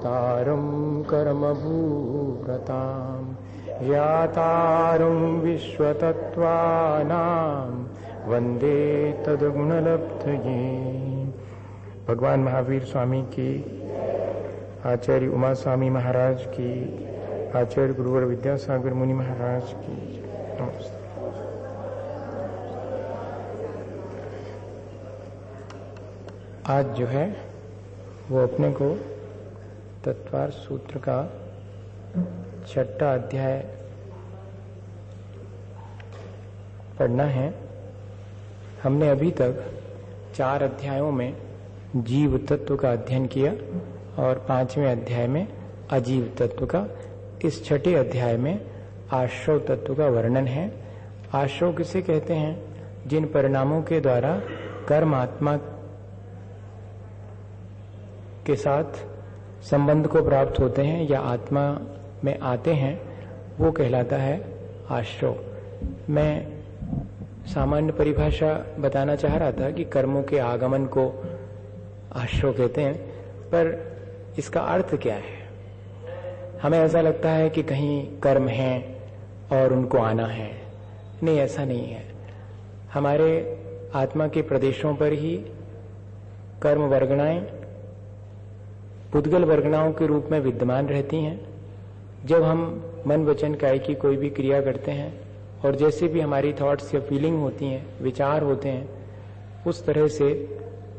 कर्तारं कर्मभूव्रतां ज्ञातारं विश्वतत्त्वानां वंदे तद्गुणलब्धये। भगवान महावीर स्वामी की, आचार्य उमा स्वामी महाराज की, आचार्य गुरुवर विद्यासागर मुनि महाराज की नमस्ते। आज जो है वो अपने को तत्वार सूत्र का 6वां अध्याय पढ़ना है। हमने अभी तक 4 अध्यायों में जीव तत्व का अध्ययन किया और 5वें अध्याय में अजीव तत्व का। इस 6ठे अध्याय में आश्रव तत्व का वर्णन है। आश्रव किसे कहते हैं? जिन परिणामों के द्वारा कर्म आत्मा के साथ संबंध को प्राप्त होते हैं या आत्मा में आते हैं, वो कहलाता है आश्रव। मैं सामान्य परिभाषा बताना चाह रहा था कि कर्मों के आगमन को आश्रव कहते हैं, पर इसका अर्थ क्या है? हमें ऐसा लगता है कि कहीं कर्म हैं और उनको आना है। नहीं, ऐसा नहीं है। हमारे आत्मा के प्रदेशों पर ही कर्म वर्गणाएं पुद्गल वर्गणाओं के रूप में विद्यमान रहती हैं। जब हम मन वचन काय की कोई भी क्रिया करते हैं और जैसे भी हमारी थॉट्स या फीलिंग होती हैं, विचार होते हैं, उस तरह से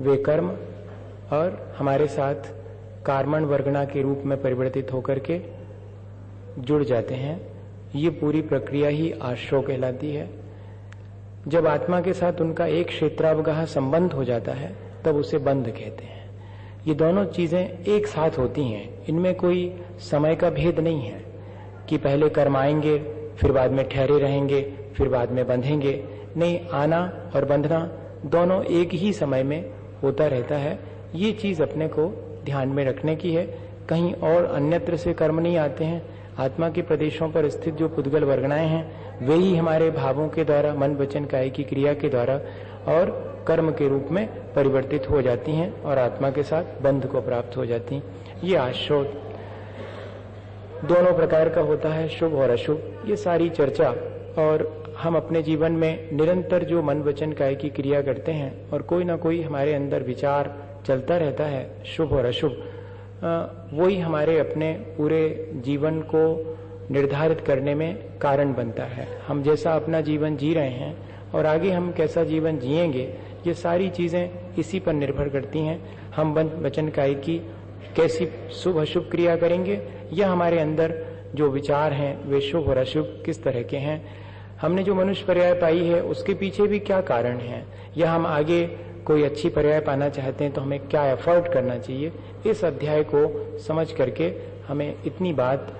वे कर्म और हमारे साथ कार्मण वर्गणा के रूप में परिवर्तित होकर के जुड़ जाते हैं। ये पूरी प्रक्रिया ही आश्रव कहलाती है। जब आत्मा के साथ उनका एक क्षेत्रावगाह संबंध हो जाता है तब उसे बंध कहते हैं। ये दोनों चीजें एक साथ होती हैं, इनमें कोई समय का भेद नहीं है कि पहले कर्म आएंगे फिर बाद में ठहरे रहेंगे फिर बाद में बंधेंगे। नहीं, आना और बंधना दोनों एक ही समय में होता रहता है। ये चीज अपने को ध्यान में रखने की है। कहीं और अन्यत्र से कर्म नहीं आते हैं। आत्मा के प्रदेशों पर स्थित जो पुद्गल वर्गणाएं हैं वे ही हमारे भावों के द्वारा, मन वचन काय की क्रिया के द्वारा और कर्म के रूप में परिवर्तित हो जाती हैं और आत्मा के साथ बंध को प्राप्त हो जाती हैं। ये आश्रव दोनों प्रकार का होता है, शुभ और अशुभ। ये सारी चर्चा, और हम अपने जीवन में निरंतर जो मन वचन काय की क्रिया करते हैं और कोई ना कोई हमारे अंदर विचार चलता रहता है, शुभ और अशुभ, वही हमारे अपने पूरे जीवन को निर्धारित करने में कारण बनता है। हम जैसा अपना जीवन जी रहे हैं और आगे हम कैसा जीवन जिएंगे, ये सारी चीजें इसी पर निर्भर करती हैं। हम वचन काय की कैसी शुभ अशुभ क्रिया करेंगे या हमारे अंदर जो विचार हैं वे शुभ और अशुभ किस तरह के हैं। हमने जो मनुष्य पर्याय पाई है उसके पीछे भी क्या कारण है, या हम आगे कोई अच्छी पर्याय पाना चाहते हैं तो हमें क्या एफर्ट करना चाहिए। इस अध्याय को समझ करके हमें इतनी बात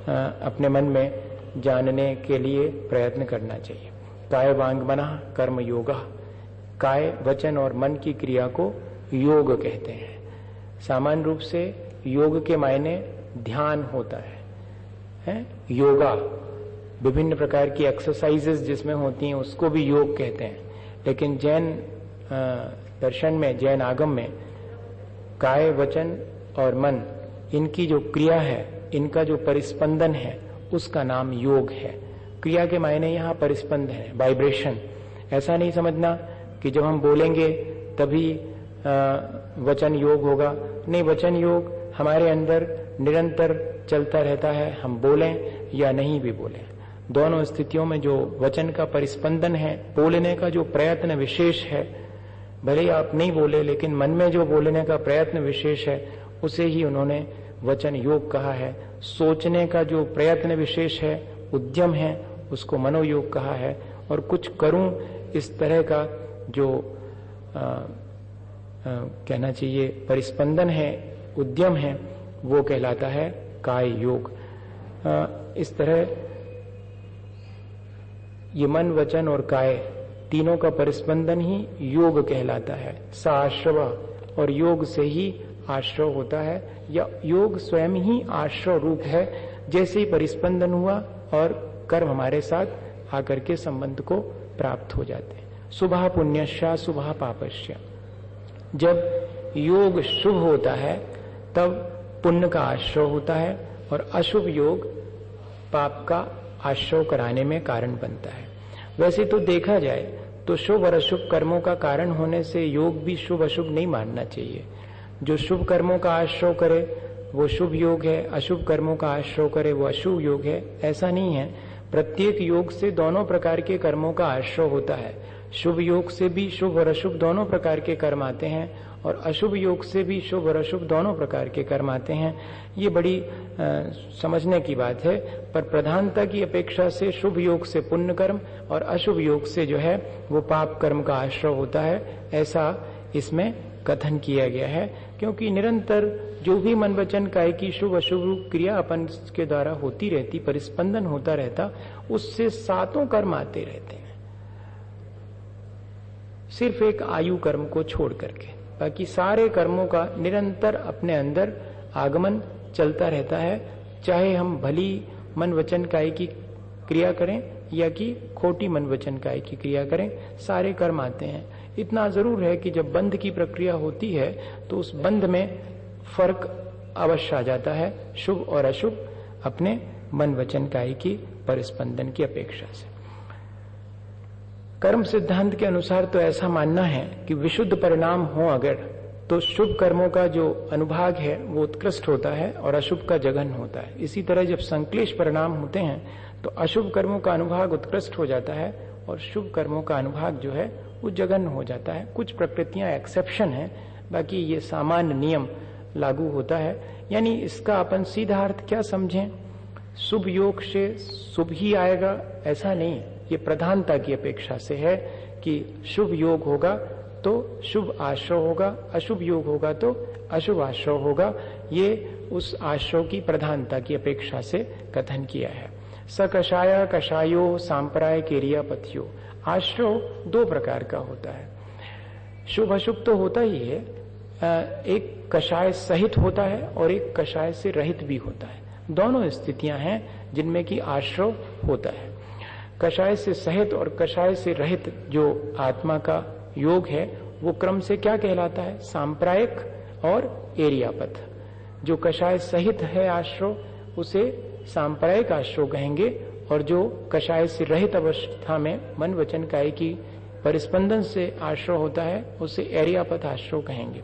अपने मन में जानने के लिए प्रयत्न करना चाहिए। काय वांग मनः कर्म योगः। काय, वचन और मन की क्रिया को योग कहते हैं। सामान्य रूप से योग के मायने ध्यान होता है? योगा, विभिन्न प्रकार की एक्सरसाइजेस जिसमें होती हैं उसको भी योग कहते हैं। लेकिन जैन दर्शन में, जैन आगम में काय, वचन और मन, इनकी जो क्रिया है, इनका जो परिस्पंदन है, उसका नाम योग है। क्रिया के मायने यहाँ परिस्पंद है, वाइब्रेशन। ऐसा नहीं समझना कि जब हम बोलेंगे तभी वचन योग होगा। नहीं, वचन योग हमारे अंदर निरंतर चलता रहता है, हम बोलें या नहीं भी बोलें। दोनों स्थितियों में जो वचन का परिस्पंदन है, बोलने का जो प्रयत्न विशेष है, भले ही आप नहीं बोले लेकिन मन में जो बोलने का प्रयत्न विशेष है, उसे ही उन्होंने वचन योग कहा है। सोचने का जो प्रयत्न विशेष है, उद्यम है, उसको मनोयोग कहा है। और कुछ करूं इस तरह का जो कहना चाहिए परिस्पंदन है, उद्यम है, वो कहलाता है काय योग। इस तरह ये मन, वचन और काय तीनों का परिस्पंदन ही योग कहलाता है। साश्रव, और योग से ही आश्रव होता है, या योग स्वयं ही आश्रव रूप है। जैसे ही परिस्पंदन हुआ और कर्म हमारे साथ आकर के संबंध को प्राप्त हो जाते हैं। शुभः पुण्यश्च शुभः पापश्च। जब योग शुभ होता है तब पुण्य का आश्रय होता है और अशुभ योग पाप का आश्रय कराने में कारण बनता है। वैसे तो देखा जाए तो शुभ और अशुभ कर्मों का कारण होने से योग भी शुभ अशुभ नहीं मानना चाहिए। जो शुभ कर्मों का आश्रय करे वो शुभ योग है, अशुभ कर्मों का आश्रय करे वो अशुभ योग है, ऐसा नहीं है। प्रत्येक योग से दोनों प्रकार के कर्मों का आश्रय होता है। शुभ योग से भी शुभ और अशुभ दोनों प्रकार के कर्म आते हैं और अशुभ योग से भी शुभ और अशुभ दोनों प्रकार के कर्म आते हैं। ये बड़ी समझने की बात है, पर प्रधानता की अपेक्षा से शुभ योग से पुण्य कर्म और अशुभ योग से जो है वो पाप कर्म का आश्रय होता है, ऐसा इसमें कथन किया गया है। क्योंकि निरंतर जो भी मन वचन काय की शुभ अशुभ क्रिया अपन के द्वारा होती रहती, परिस्पंदन होता रहता, उससे सातों कर्म आते रहते हैं, सिर्फ एक आयु कर्म को छोड़ करके। बाकी सारे कर्मों का निरंतर अपने अंदर आगमन चलता रहता है, चाहे हम भली मन वचन काय की क्रिया करें या कि खोटी मन वचन काय की क्रिया करें, सारे कर्म आते हैं। इतना जरूर है कि जब बंध की प्रक्रिया होती है तो उस बंध में फर्क अवश्य आ जाता है, शुभ और अशुभ अपने मन वचन काय की परिस्पंदन की अपेक्षा से। कर्म सिद्धांत के अनुसार तो ऐसा मानना है कि विशुद्ध परिणाम हो अगर, तो शुभ कर्मों का जो अनुभाग है वो उत्कृष्ट होता है और अशुभ का जघन्य होता है। इसी तरह जब संक्लेश परिणाम होते हैं तो अशुभ कर्मों का अनुभाग उत्कृष्ट हो जाता है और शुभ कर्मों का अनुभाग जो है वो जघन्य हो जाता है। कुछ प्रकृतियां एक्सेप्शन है, बाकी ये सामान्य नियम लागू होता है। यानी इसका अपन सीधा अर्थ क्या समझें, शुभ योग से शुभ ही आएगा ऐसा नहीं, ये प्रधानता की अपेक्षा से है कि शुभ योग होगा तो शुभ आश्रय होगा, अशुभ योग होगा तो अशुभ आश्रय होगा। ये उस आश्रय की प्रधानता की अपेक्षा से कथन किया है। स कषाय कषायो सांप्राय केरिया पथियो। आश्रय दो प्रकार का होता है, शुभ अशुभ तो होता ही है, एक कषाय सहित होता है और एक कषाय से रहित भी होता है। दोनों स्थितियां हैं जिनमें कि आश्रय होता है। कषाय से सहित और कषाय से रहित जो आत्मा का योग है वो क्रम से क्या कहलाता है, सांप्रायिक और एरियापथ। जो कषाय सहित है आश्रय उसे सांप्रायिक आश्रय कहेंगे और जो कषाय से रहित अवस्था में मन वचन काय की परिस्पंदन से आश्रय होता है उसे एरियापथ आश्रय कहेंगे।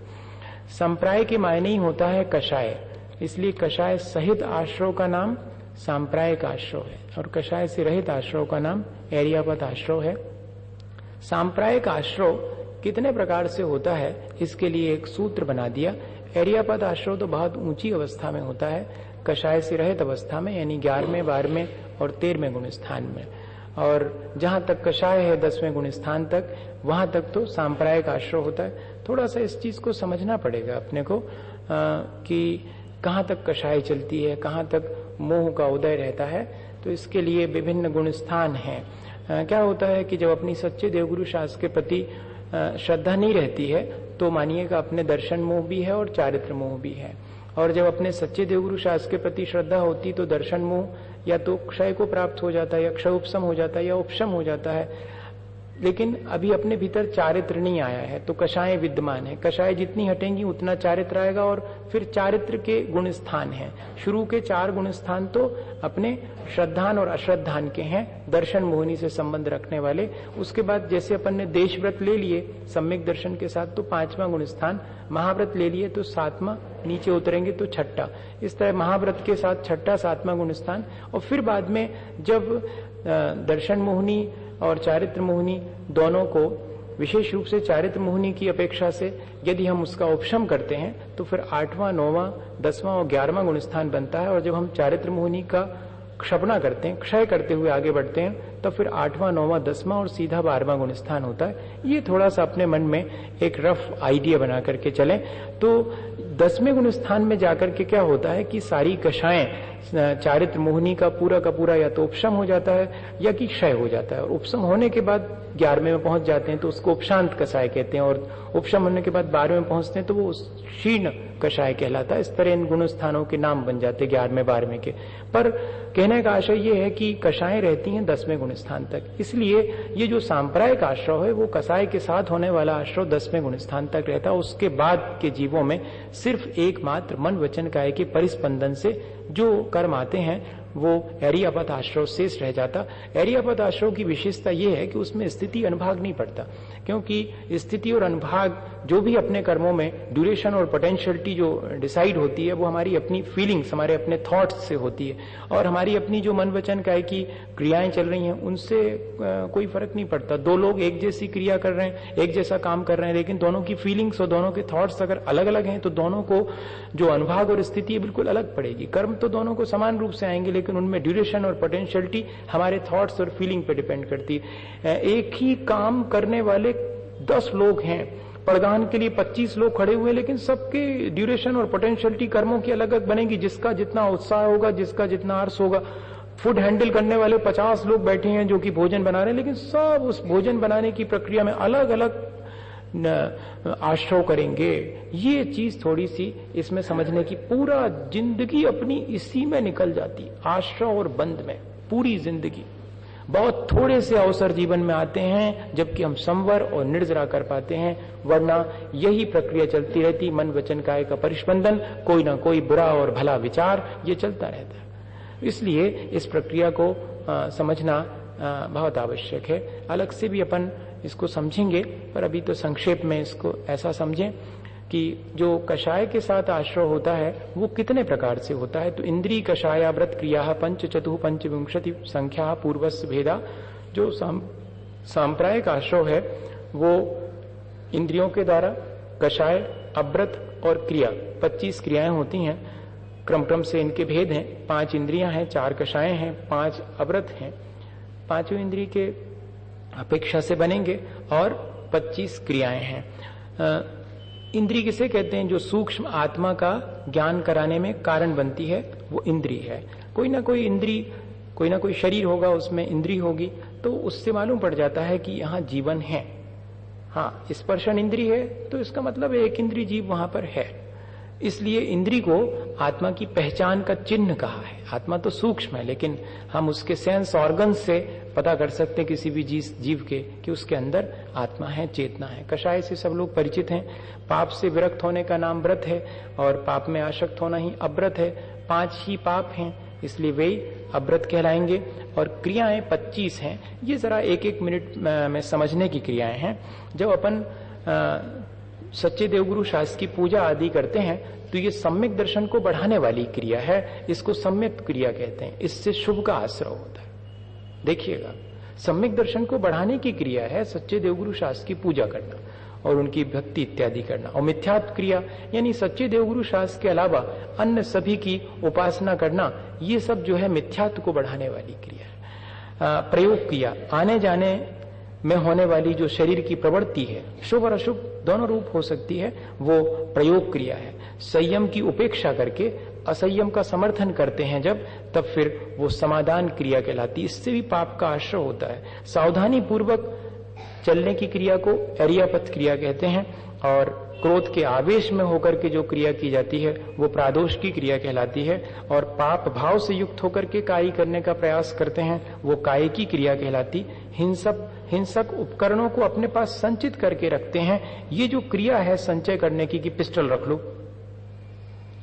संप्राय के मायने ही होता है कषाय, इसलिए कषाय सहित आश्रय का नाम सांप्रायिक आश्रय है और कषाय से रहित आश्रय का नाम एरियापथ आश्रय है। सांप्रायिक आश्रय कितने प्रकार से होता है इसके लिए एक सूत्र बना दिया। एरियापथ आश्रय तो बहुत ऊंची अवस्था में होता है, कषाय से रहित अवस्था में यानी 11वें 12वें और 13वें गुण स्थान में, और जहां तक कषाय है 10वें गुण स्थान तक, वहां तक तो सांप्रायिक आश्रय होता है। थोड़ा सा इस चीज को समझना पड़ेगा अपने को कि कहां तक कषाय चलती है, कहां तक मोह का उदय रहता है। तो इसके लिए विभिन्न गुण स्थान हैं। क्या होता है कि जब अपनी सच्चे देवगुरु शास्त्र के प्रति श्रद्धा नहीं रहती है तो मानिएगा अपने दर्शन मोह भी है और चारित्र मोह भी है, और जब अपने सच्चे देवगुरु शास्त्र के प्रति श्रद्धा होती तो दर्शन मोह या तो क्षय को प्राप्त हो जाता है या क्षय उपशम हो जाता है या उपशम हो जाता है। लेकिन अभी अपने भीतर चारित्र नहीं आया है तो कषाय विद्यमान है, कषाय जितनी हटेंगी उतना चारित्र आएगा और फिर चारित्र के गुण स्थान हैं। शुरू के 4 गुण स्थान तो अपने श्रद्धान और अश्रद्धान के हैं, दर्शन मोहिनी से संबंध रखने वाले। उसके बाद जैसे अपन ने देश व्रत ले लिए सम्यक दर्शन के साथ तो 5वां गुण स्थान, महाव्रत ले लिए तो 7वां, नीचे उतरेंगे तो 6ठा। इस तरह महाव्रत के साथ 6ठा 7वां गुण स्थान, और फिर बाद में जब दर्शन मोहिनी और चारित्र मोहिनी दोनों को, विशेष रूप से चारित्र मोहिनी की अपेक्षा से यदि हम उसका उपशम करते हैं तो फिर 8वां 9वां 10वां और 11वां गुण स्थान बनता है। और जब हम चारित्र मोहिनी का क्षपना करते हैं, क्षय करते हुए आगे बढ़ते हैं, तो फिर 8वां 9वां 10वां और सीधा 12वां गुण स्थान होता है। ये थोड़ा सा अपने मन में एक रफ आइडिया बना करके चलें तो 10वें गुण स्थान में जाकर के क्या होता है कि सारी कषाएं चारित्र मोहिनी का पूरा या तो उपशम हो जाता है या कि क्षय हो जाता है, और उपशम होने के बाद 11वें में पहुंच जाते हैं तो उसको उपशांत कषाय कहते हैं, और उपशम होने के बाद 12वें में पहुंचते हैं तो वो क्षीण कषाय कहलाता है। इस तरह इन गुण स्थानों के नाम बन जाते 11वें 12वें के। पर कहने का आशय ये है कि कषाएं रहती हैं 10वें गुण स्थान तक, इसलिए ये जो सांप्रायिक आश्रय है वो कषाय के साथ होने वाला आश्रय 10वें गुण स्थान तक रहता है। उसके बाद के जीवों में सिर्फ एकमात्र मन वचन काया के परिस्पंदन से जो कर्म आते हैं वो एरियापथ आश्रव शेष रह जाता। एरियापथ आश्रव की विशेषता यह है कि उसमें स्थिति अनुभाग नहीं पड़ता, क्योंकि स्थिति और अनुभाग जो भी अपने कर्मों में ड्यूरेशन और पोटेंशियलिटी जो डिसाइड होती है वो हमारी अपनी फीलिंग्स, हमारे अपने थॉट्स से होती है, और हमारी अपनी जो मन वचन काया की क्रियाएं चल रही हैं उनसे कोई फर्क नहीं पड़ता। दो लोग एक जैसी क्रिया कर रहे हैं, एक जैसा काम कर रहे हैं, लेकिन दोनों की फीलिंग्स और दोनों के थॉट्स अगर अलग अलग हैं तो दोनों को जो अनुभाग और स्थिति है बिल्कुल अलग पड़ेगी। कर्म तो दोनों को समान रूप से आएंगे, लेकिन उनमें ड्यूरेशन और पोटेंशियलिटी हमारे थॉट्स और फीलिंग पे डिपेंड करती है। एक ही काम करने वाले 10 लोग हैं, पड़गान के लिए 25 लोग खड़े हुए, लेकिन सबके ड्यूरेशन और पोटेंशियलिटी कर्मों की अलग अलग बनेगी। जिसका जितना उत्साह होगा, जिसका जितना अर्थ होगा। फूड हैंडल करने वाले 50 लोग बैठे हैं जो कि भोजन बना रहे हैं, लेकिन सब उस भोजन बनाने की प्रक्रिया में अलग अलग आश्रव करेंगे। ये चीज थोड़ी सी इसमें समझने की, पूरा जिंदगी अपनी इसी में निकल जाती, आश्रव और बंध में पूरी जिंदगी। बहुत थोड़े से अवसर जीवन में आते हैं जबकि हम संवर और निर्जरा कर पाते हैं, वरना यही प्रक्रिया चलती रहती। मन वचन काया का परिस्पंदन, कोई ना कोई बुरा और भला विचार, ये चलता रहता है। इसलिए इस प्रक्रिया को समझना बहुत आवश्यक है। अलग से भी अपन इसको समझेंगे, पर अभी तो संक्षेप में इसको ऐसा समझें कि जो कषाय के साथ आश्रय होता है वो कितने प्रकार से होता है। तो इंद्रिय कषाया व्रत क्रिया पंच चतुः पंचविंशति संख्या पूर्वस्य भेदा। जो सांप्रायिक आश्रय है वो इंद्रियों के द्वारा कषाय, अव्रत और क्रिया 25 क्रियाएं होती हैं। क्रम से इनके भेद हैं। 5 इंद्रियां हैं, 4 कषाएं हैं, 5 अव्रत हैं। 5 इंद्रिय के अपेक्षा से बनेंगे और 25 क्रियाएं हैं। इंद्रिय किसे कहते हैं? जो सूक्ष्म आत्मा का ज्ञान कराने में कारण बनती है वो इंद्रिय है। कोई ना कोई इंद्रिय, कोई ना कोई शरीर होगा, उसमें इंद्रिय होगी, तो उससे मालूम पड़ जाता है कि यहाँ जीवन है। हाँ, स्पर्शन इंद्रिय है तो इसका मतलब एक इंद्रिय जीव वहां पर है। इसलिए इंद्रिय को आत्मा की पहचान का चिन्ह कहा है। आत्मा तो सूक्ष्म है, लेकिन हम उसके सेंस ऑर्गन से पता कर सकते हैं किसी भी जीव के कि उसके अंदर आत्मा है, चेतना है। कषाय से सब लोग परिचित हैं। पाप से विरक्त होने का नाम व्रत है और पाप में आसक्त होना ही अव्रत है। 5 ही पाप हैं, इसलिए वे अव्रत कहलाएंगे। और क्रियाएं 25 हैं। ये जरा एक मिनट में समझने की क्रियाएं हैं। जब अपन सच्चे देवगुरु शास्त्र की पूजा आदि करते हैं तो ये सम्यक दर्शन को बढ़ाने वाली क्रिया है। इसको सम्यक क्रिया कहते हैं। इससे शुभ का आश्रय होता है। देखिएगा, सम्यक दर्शन को बढ़ाने की क्रिया है सच्चे देवगुरु शास्त्र की पूजा करना और उनकी भक्ति इत्यादि करना। और मिथ्यात्व क्रिया यानी सच्चे देवगुरु शास्त्र के अलावा अन्य सभी की उपासना करना, ये सब जो है मिथ्यात्व को बढ़ाने वाली क्रिया है। प्रयोग क्रिया, आने जाने में होने वाली जो शरीर की प्रवृत्ति है, शुभ और अशुभ दोनों रूप हो सकती है, वो प्रयोग क्रिया है। संयम की उपेक्षा करके असंयम का समर्थन करते हैं जब, तब फिर वो समाधान क्रिया कहलाती। इससे भी पाप का आश्रय होता है। सावधानी पूर्वक चलने की क्रिया को एरियापथ क्रिया कहते हैं। और क्रोध के आवेश में होकर के जो क्रिया की जाती है वो प्रादोष की क्रिया कहलाती है। और पाप भाव से युक्त होकर के कार्य करने का प्रयास करते हैं वो काय की क्रिया कहलाती। हिंसक उपकरणों को अपने पास संचित करके रखते हैं। ये जो क्रिया है संचय करने की कि पिस्टल रख लो,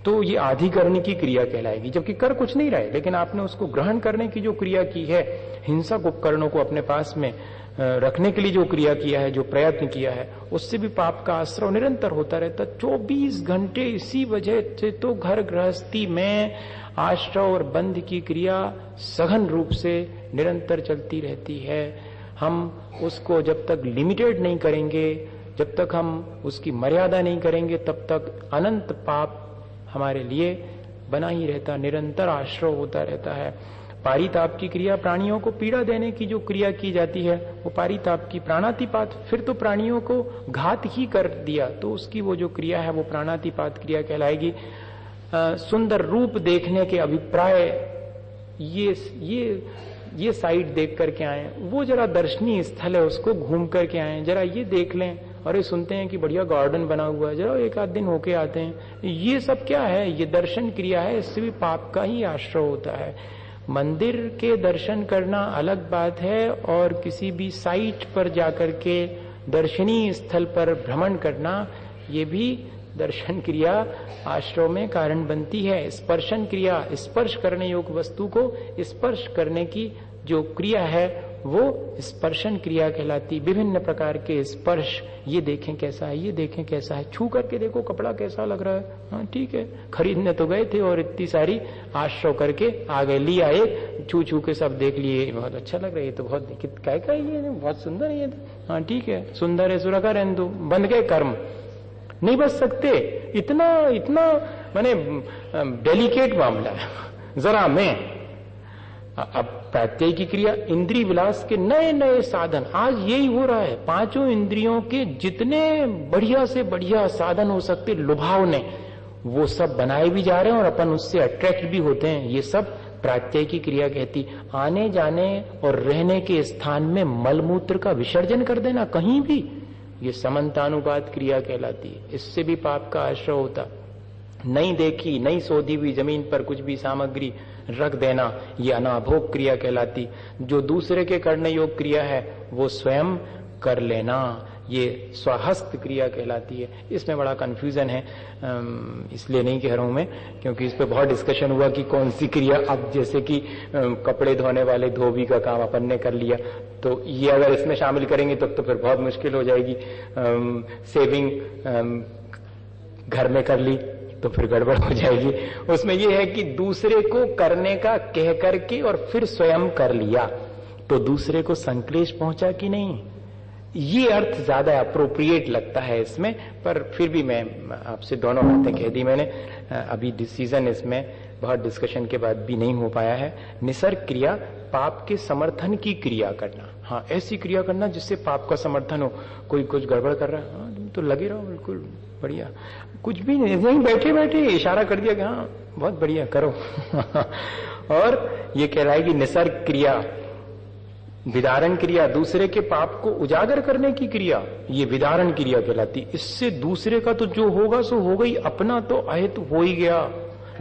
तो ये आधिकरण की क्रिया कहलाएगी। जबकि कर कुछ नहीं रहे, लेकिन आपने उसको ग्रहण करने की जो क्रिया की है, हिंसक उपकरणों को अपने पास में रखने के लिए जो क्रिया किया है, जो प्रयत्न किया है, उससे भी पाप का आश्रय निरंतर होता रहता। 24 घंटे इसी वजह से तो घर गृहस्थी में आश्रय और बंध की क्रिया सघन रूप से निरंतर चलती रहती है। हम उसको जब तक लिमिटेड नहीं करेंगे, जब तक हम उसकी मर्यादा नहीं करेंगे, तब तक अनंत पाप हमारे लिए बना ही रहता, निरंतर आश्रय होता रहता है। पारिताप की क्रिया, प्राणियों को पीड़ा देने की जो क्रिया की जाती है वो पारिताप की। प्राणातिपात, फिर तो प्राणियों को घात ही कर दिया तो उसकी वो जो क्रिया है वो प्राणातिपात क्रिया कहलाएगी। सुंदर रूप देखने के अभिप्राय, ये साइड देख करके आए, वो जरा दर्शनीय स्थल है उसको घूम करके आए, जरा ये देख लें। और ये सुनते हैं कि बढ़िया गार्डन बना हुआ है, जरा एक आध दिन होके आते हैं। ये सब क्या है? ये दर्शन क्रिया है। इससे भी पाप का ही आश्रय होता है। मंदिर के दर्शन करना अलग बात है और किसी भी साइट पर जाकर के दर्शनीय स्थल पर भ्रमण करना, ये भी दर्शन क्रिया आश्रव में कारण बनती है। स्पर्शन क्रिया, स्पर्श करने योग्य वस्तु को स्पर्श करने की जो क्रिया है वो स्पर्शन क्रिया कहलाती। विभिन्न प्रकार के स्पर्श, ये देखें कैसा है, ये देखें कैसा है, छू करके देखो कपड़ा कैसा लग रहा है, हाँ ठीक है, खरीदने तो गए थे और इतनी सारी आश्रव करके आ गए, लिया एक, छू छू के सब देख लिए, बहुत अच्छा लग रहा है, ये तो बहुत क्या क्या ये बहुत सुंदर है, ये हाँ ठीक है, सुंदर है सुरखा रहने दो, बंद गए कर्म, नहीं बच सकते। इतना इतना माने डेलिकेट मामला है। जरा मैं अब प्रत्यय की क्रिया, इंद्रिय विलास के नए नए साधन, आज यही हो रहा है। पांचों इंद्रियों के जितने बढ़िया से बढ़िया साधन हो सकते लुभावने, वो सब बनाए भी जा रहे हैं और अपन उससे अट्रैक्ट भी होते हैं। ये सब प्रत्यय की क्रिया कहती। आने जाने और रहने के स्थान में मलमूत्र का विसर्जन कर देना कहीं भी, ये समन्तानुपात क्रिया कहलाती है। इससे भी पाप का आश्रय होता। नहीं देखी नहीं सोधी हुई जमीन पर कुछ भी सामग्री रख देना, ये अनाभोग क्रिया कहलाती। जो दूसरे के करने योग्य क्रिया है वो स्वयं कर लेना, ये स्वहस्त क्रिया कहलाती है। इसमें बड़ा कंफ्यूजन है, इसलिए नहीं कह रहा हूं मैं, क्योंकि इस पे बहुत डिस्कशन हुआ कि कौन सी क्रिया। अब जैसे कि कपड़े धोने वाले धोबी का काम अपन ने कर लिया, तो ये अगर इसमें शामिल करेंगे तो फिर बहुत मुश्किल हो जाएगी। सेविंग घर में कर ली तो फिर गड़बड़ हो जाएगी। उसमें यह है कि दूसरे को करने का कह करके और फिर स्वयं कर लिया, तो दूसरे को संक्लेश पहुंचा कि नहीं, ये अर्थ ज्यादा अप्रोप्रिएट लगता है इसमें। पर फिर भी मैं आपसे दोनों बातें कह दी मैंने। अभी डिसीजन इसमें बहुत डिस्कशन के बाद भी नहीं हो पाया है। निसर्ग क्रिया, पाप के समर्थन की क्रिया करना। हाँ, ऐसी क्रिया करना जिससे पाप का समर्थन हो। कोई कुछ गड़बड़ कर रहा है, हाँ तुम तो लगे रहो बिल्कुल बढ़िया, कुछ भी नहीं, बैठे बैठे इशारा कर दिया कि हाँ बहुत बढ़िया करो। और ये कह रहा है कि निसर्ग क्रिया, विदारण क्रिया, दूसरे के पाप को उजागर करने की क्रिया, ये विदारण क्रिया कहलाती। इससे दूसरे का तो जो होगा सो हो गई, अपना तो अहित हो ही गया।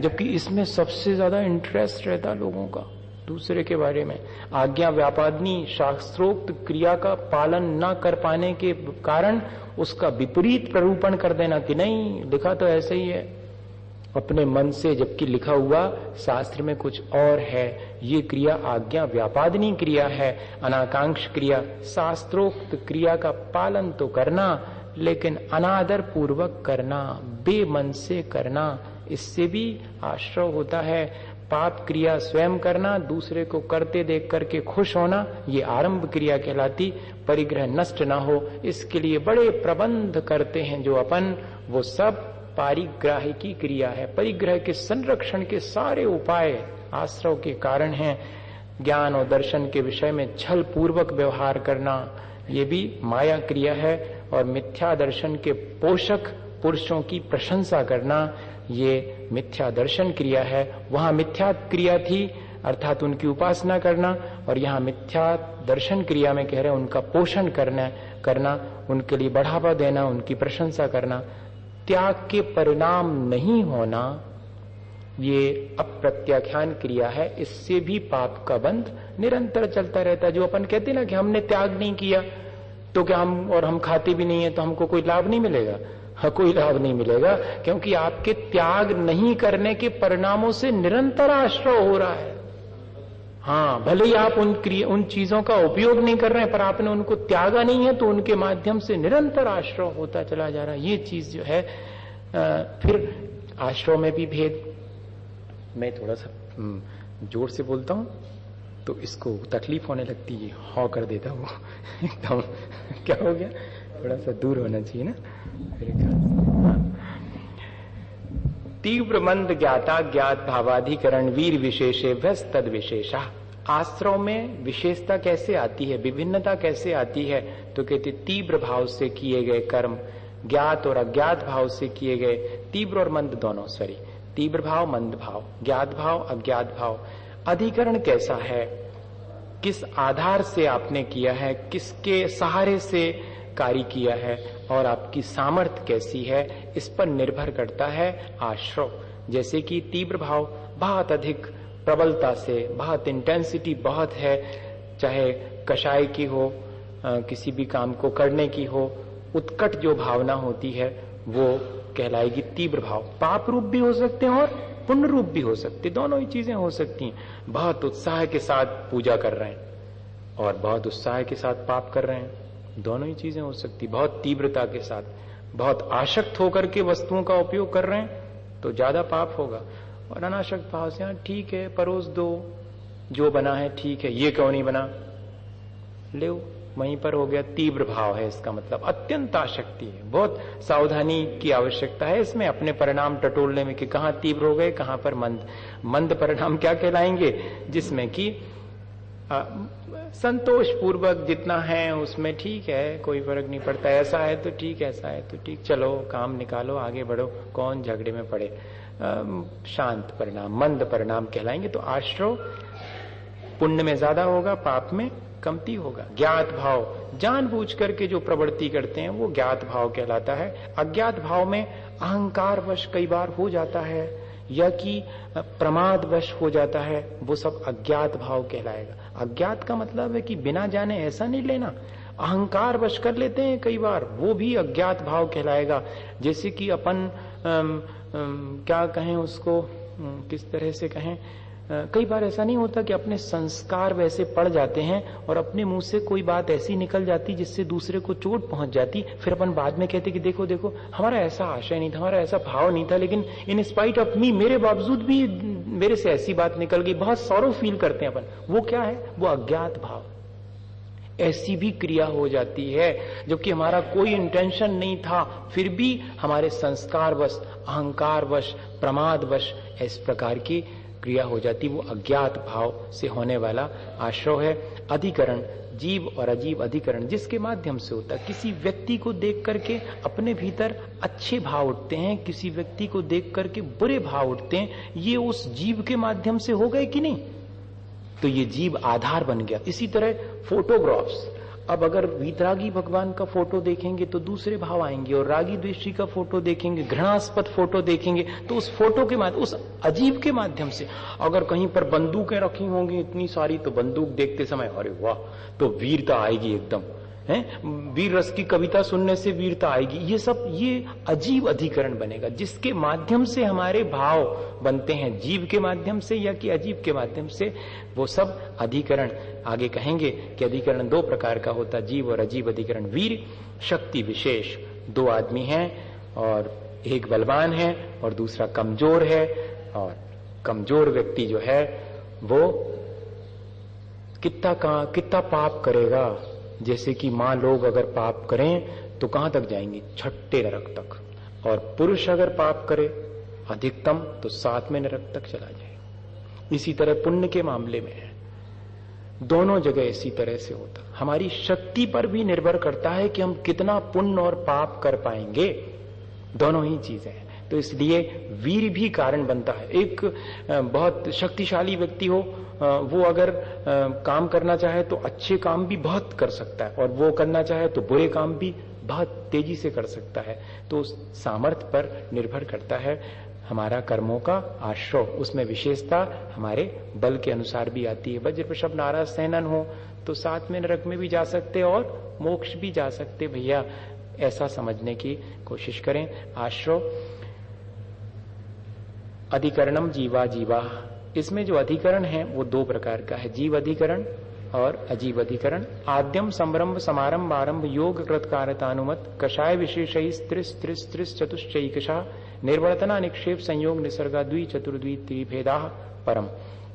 जबकि इसमें सबसे ज्यादा इंटरेस्ट रहता लोगों का दूसरे के बारे में। आज्ञा व्यापादनी शास्त्रोक्त क्रिया का पालन न कर पाने के कारण उसका विपरीत प्ररूपण कर देना कि नहीं लिखा तो ऐसे ही है अपने मन से, जबकि लिखा हुआ शास्त्र में कुछ और है। ये क्रिया आज्ञा व्यापादनी क्रिया है, अनाकांक्ष क्रिया। शास्त्रोक्त क्रिया का पालन तो करना, लेकिन अनादर पूर्वक करना, बेमन से करना, इससे भी आश्रय होता है। पाप क्रिया स्वयं करना, दूसरे को करते देख करके खुश होना, ये आरंभ क्रिया कहलाती। परिग्रह नष्ट ना हो इसके लिए बड़े प्रबंध करते हैं जो अपन, वो सब पारिग्राही की क्रिया है। परिग्रह के संरक्षण के सारे उपाय आश्रव के कारण हैं। ज्ञान और दर्शन के विषय में छल पूर्वक व्यवहार करना, ये भी माया क्रिया है। और मिथ्या दर्शन के पोषक पुरुषों की प्रशंसा करना, ये मिथ्या दर्शन क्रिया है। वहां मिथ्या क्रिया थी अर्थात उनकी उपासना करना, और यहाँ मिथ्या दर्शन क्रिया में कह रहे हैं उनका पोषण करना, उनके लिए बढ़ावा देना, उनकी प्रशंसा करना। त्याग के परिणाम नहीं होना, ये अप्रत्याख्यान क्रिया है। इससे भी पाप का बंध निरंतर चलता रहता है। जो अपन कहते ना कि हमने त्याग नहीं किया तो क्या हम खाते भी नहीं है तो हमको कोई लाभ नहीं मिलेगा। हाँ, कोई लाभ नहीं मिलेगा, क्योंकि आपके त्याग नहीं करने के परिणामों से निरंतर आश्रय हो रहा है। हाँ, भले ही आप उन चीजों का उपयोग नहीं कर रहे हैं, पर आपने उनको त्यागा नहीं है तो उनके माध्यम से निरंतर आश्रय होता चला जा रहा है। ये चीज जो है फिर आश्रय में भी भेद। मैं थोड़ा सा जोर से बोलता हूं तो इसको तकलीफ होने लगती है, हाँ कर देता हूं एकदम। क्या हो गया, थोड़ा सा दूर होना चाहिए ना मेरे ख्याल। तीव्र मंद ज्ञाता ज्ञात भावाधिकरण वीर विशेषे व्यस्त तद विशेषा। आश्रव में विशेषता कैसे आती है, विभिन्नता कैसे आती है, तो कहते तीव्र भाव से किए गए कर्म, ज्ञात और अज्ञात भाव से किए गए, तीव्र और मंद दोनों, सॉरी, तीव्र भाव मंद भाव, ज्ञात भाव अज्ञात भाव। अधिकरण कैसा है, किस आधार से आपने किया है, किसके सहारे से कार्य किया है, और आपकी सामर्थ्य कैसी है, इस पर निर्भर करता है आश्रव। जैसे कि तीव्र भाव बहुत अधिक प्रबलता से, बहुत इंटेंसिटी बहुत है, चाहे कषाय की हो, किसी भी काम को करने की हो, उत्कट जो भावना होती है वो कहलाएगी तीव्र भाव। पाप रूप भी हो सकते हैं और पुण्य रूप भी हो सकते, दोनों ही चीजें हो सकती हैं। बहुत उत्साह के साथ पूजा कर रहे हैं और बहुत उत्साह के साथ पाप कर रहे हैं, दोनों ही चीजें हो सकती। बहुत तीव्रता के साथ, बहुत आसक्त होकर के वस्तुओं का उपयोग कर रहे हैं तो ज्यादा पाप होगा, और अनासक्त भाव से ठीक है परोस दो, जो बना है ठीक है, ये क्यों नहीं बना, ले वहीं पर हो गया। तीव्र भाव है, इसका मतलब अत्यंत आसक्ति है। बहुत सावधानी की आवश्यकता है इसमें, अपने परिणाम टटोलने में कि कहां तीव्र हो गए, कहां पर मंद। मंद परिणाम क्या कहलाएंगे, जिसमें कि संतोष पूर्वक जितना है उसमें ठीक है, कोई फर्क नहीं पड़ता, ऐसा है तो ठीक, ऐसा है तो ठीक, चलो काम निकालो, आगे बढ़ो, कौन झगड़े में पड़े। शांत परिणाम, मंद परिणाम कहलाएंगे। तो आश्रव पुण्य में ज्यादा होगा, पाप में कमती होगा। ज्ञात भाव, जानबूझ करके जो प्रवृत्ति करते हैं वो ज्ञात भाव कहलाता है। अज्ञात भाव में अहंकार वश कई बार हो जाता है या कि प्रमाद वश हो जाता है, वो सब अज्ञात भाव कहलाएगा। अज्ञात का मतलब है कि बिना जाने ऐसा नहीं लेना, अहंकार वश कर लेते हैं कई बार, वो भी अज्ञात भाव कहलाएगा। जैसे कि अपन क्या कहें उसको, किस तरह से कहें, कई बार ऐसा नहीं होता कि अपने संस्कार वैसे पड़ जाते हैं और अपने मुंह से कोई बात ऐसी निकल जाती जिससे दूसरे को चोट पहुंच जाती, फिर अपन बाद में कहते कि देखो देखो हमारा ऐसा आशय नहीं था, हमारा ऐसा भाव नहीं था, लेकिन इन स्पाइट ऑफ मी, मेरे बावजूद भी मेरे से ऐसी बात निकल गई, बहुत सॉरो फील करते हैं अपन। वो क्या है, वो अज्ञात भाव। ऐसी भी क्रिया हो जाती है जो कि हमारा कोई इंटेंशन नहीं था, फिर भी हमारे संस्कार वश, अहंकार वश, प्रमाद वश इस प्रकार की क्रिया हो जाती, वो अज्ञात भाव से होने वाला आश्रव है। अधिकरण, जीव और अजीव अधिकरण जिसके माध्यम से होता है, किसी व्यक्ति को देख करके अपने भीतर अच्छे भाव उठते हैं, किसी व्यक्ति को देख करके बुरे भाव उठते हैं, ये उस जीव के माध्यम से हो गए कि नहीं, तो ये जीव आधार बन गया। इसी तरह फोटोग्राफ्स, अब अगर वीतरागी भगवान का फोटो देखेंगे तो दूसरे भाव आएंगे, और रागी द्वेषी का फोटो देखेंगे, घृणास्पद फोटो देखेंगे तो उस फोटो के माध्यम, उस अजीब के माध्यम से। अगर कहीं पर बंदूकें रखी होंगी इतनी सारी, तो बंदूक देखते समय अरे वाह, तो वीरता आएगी एकदम, है वीर रस की कविता सुनने से वीरता आएगी। ये सब, ये अजीब अधिकरण बनेगा जिसके माध्यम से हमारे भाव बनते हैं, जीव के माध्यम से या कि अजीब के माध्यम से, वो सब अधिकरण। आगे कहेंगे कि अधिकरण दो प्रकार का होता, जीव और अजीब अधिकरण। वीर शक्ति विशेष, दो आदमी हैं और एक बलवान है और दूसरा कमजोर है, और कमजोर व्यक्ति जो है वो कितना पाप करेगा। जैसे कि मां लोग अगर पाप करें तो कहां तक जाएंगे, छठे नरक तक, और पुरुष अगर पाप करे अधिकतम तो 7वें नरक तक चला जाए। इसी तरह पुण्य के मामले में है, दोनों जगह इसी तरह से होता। हमारी शक्ति पर भी निर्भर करता है कि हम कितना पुण्य और पाप कर पाएंगे, दोनों ही चीजें हैं। तो इसलिए वीर भी कारण बनता है। एक बहुत शक्तिशाली व्यक्ति हो, वो अगर काम करना चाहे तो अच्छे काम भी बहुत कर सकता है, और वो करना चाहे तो बुरे काम भी बहुत तेजी से कर सकता है। तो सामर्थ्य पर निर्भर करता है हमारा कर्मों का आश्रव, उसमें विशेषता हमारे बल के अनुसार भी आती है। वज्र वृषभ नाराज सहनन हो तो 7वें नरक में भी जा सकते और मोक्ष भी जा सकते, भैया ऐसा समझने की कोशिश करें। आश्रव अधिकरणम जीवा जीवा, इसमें जो अधिकरण है वो दो प्रकार का है, जीव अधिकरण और अजीव अधिकरण। आद्यम संरंभ समारंभ आरंभ योग कृतकारतानुमत कषाय विशेष त्रिस चतुश्चैकशा निर्वर्तना निक्षेप संयोग निसर्गा द्वि चतुर्द्वि त्रिभेदा परम।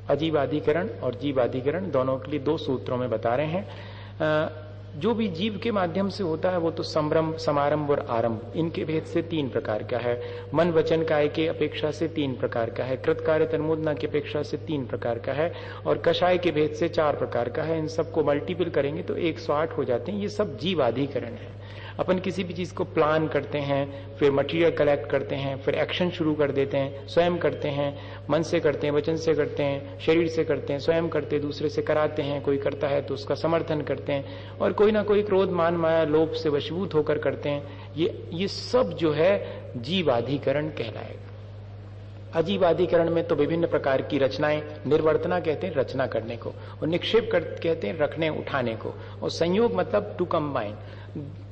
अजीवाधिकरण और जीवाधिकरण दोनों के लिए दो सूत्रों में बता रहे हैं। जो भी जीव के माध्यम से होता है वो तो संरंभ, समारंभ और आरंभ, इनके भेद से 3 प्रकार का है। मन वचन काय के अपेक्षा से 3 प्रकार का है, कृतकार्य तन्मोदना की अपेक्षा से 3 प्रकार का है, और कषाय के भेद से 4 प्रकार का है। इन सबको मल्टीपल करेंगे तो 108 हो जाते हैं। ये सब जीवाधिकरण है। अपन किसी भी चीज को प्लान करते हैं, फिर मटेरियल कलेक्ट करते हैं, फिर एक्शन शुरू कर देते हैं, स्वयं करते हैं, मन से करते हैं, वचन से करते हैं, शरीर से करते हैं, स्वयं करते हैं, दूसरे से कराते हैं, कोई करता है तो उसका समर्थन करते हैं, और कोई ना कोई क्रोध मान माया लोभ से वशीभूत होकर करते हैं। ये सब जो है जीवाधिकरण कहलाएगा। अजीवाधिकरण में तो विभिन्न प्रकार की रचनाएं, निर्वर्तना कहते हैं रचना करने को, और निक्षेप कहते हैं रखने उठाने को, और संयोग मतलब टू कंबाइन,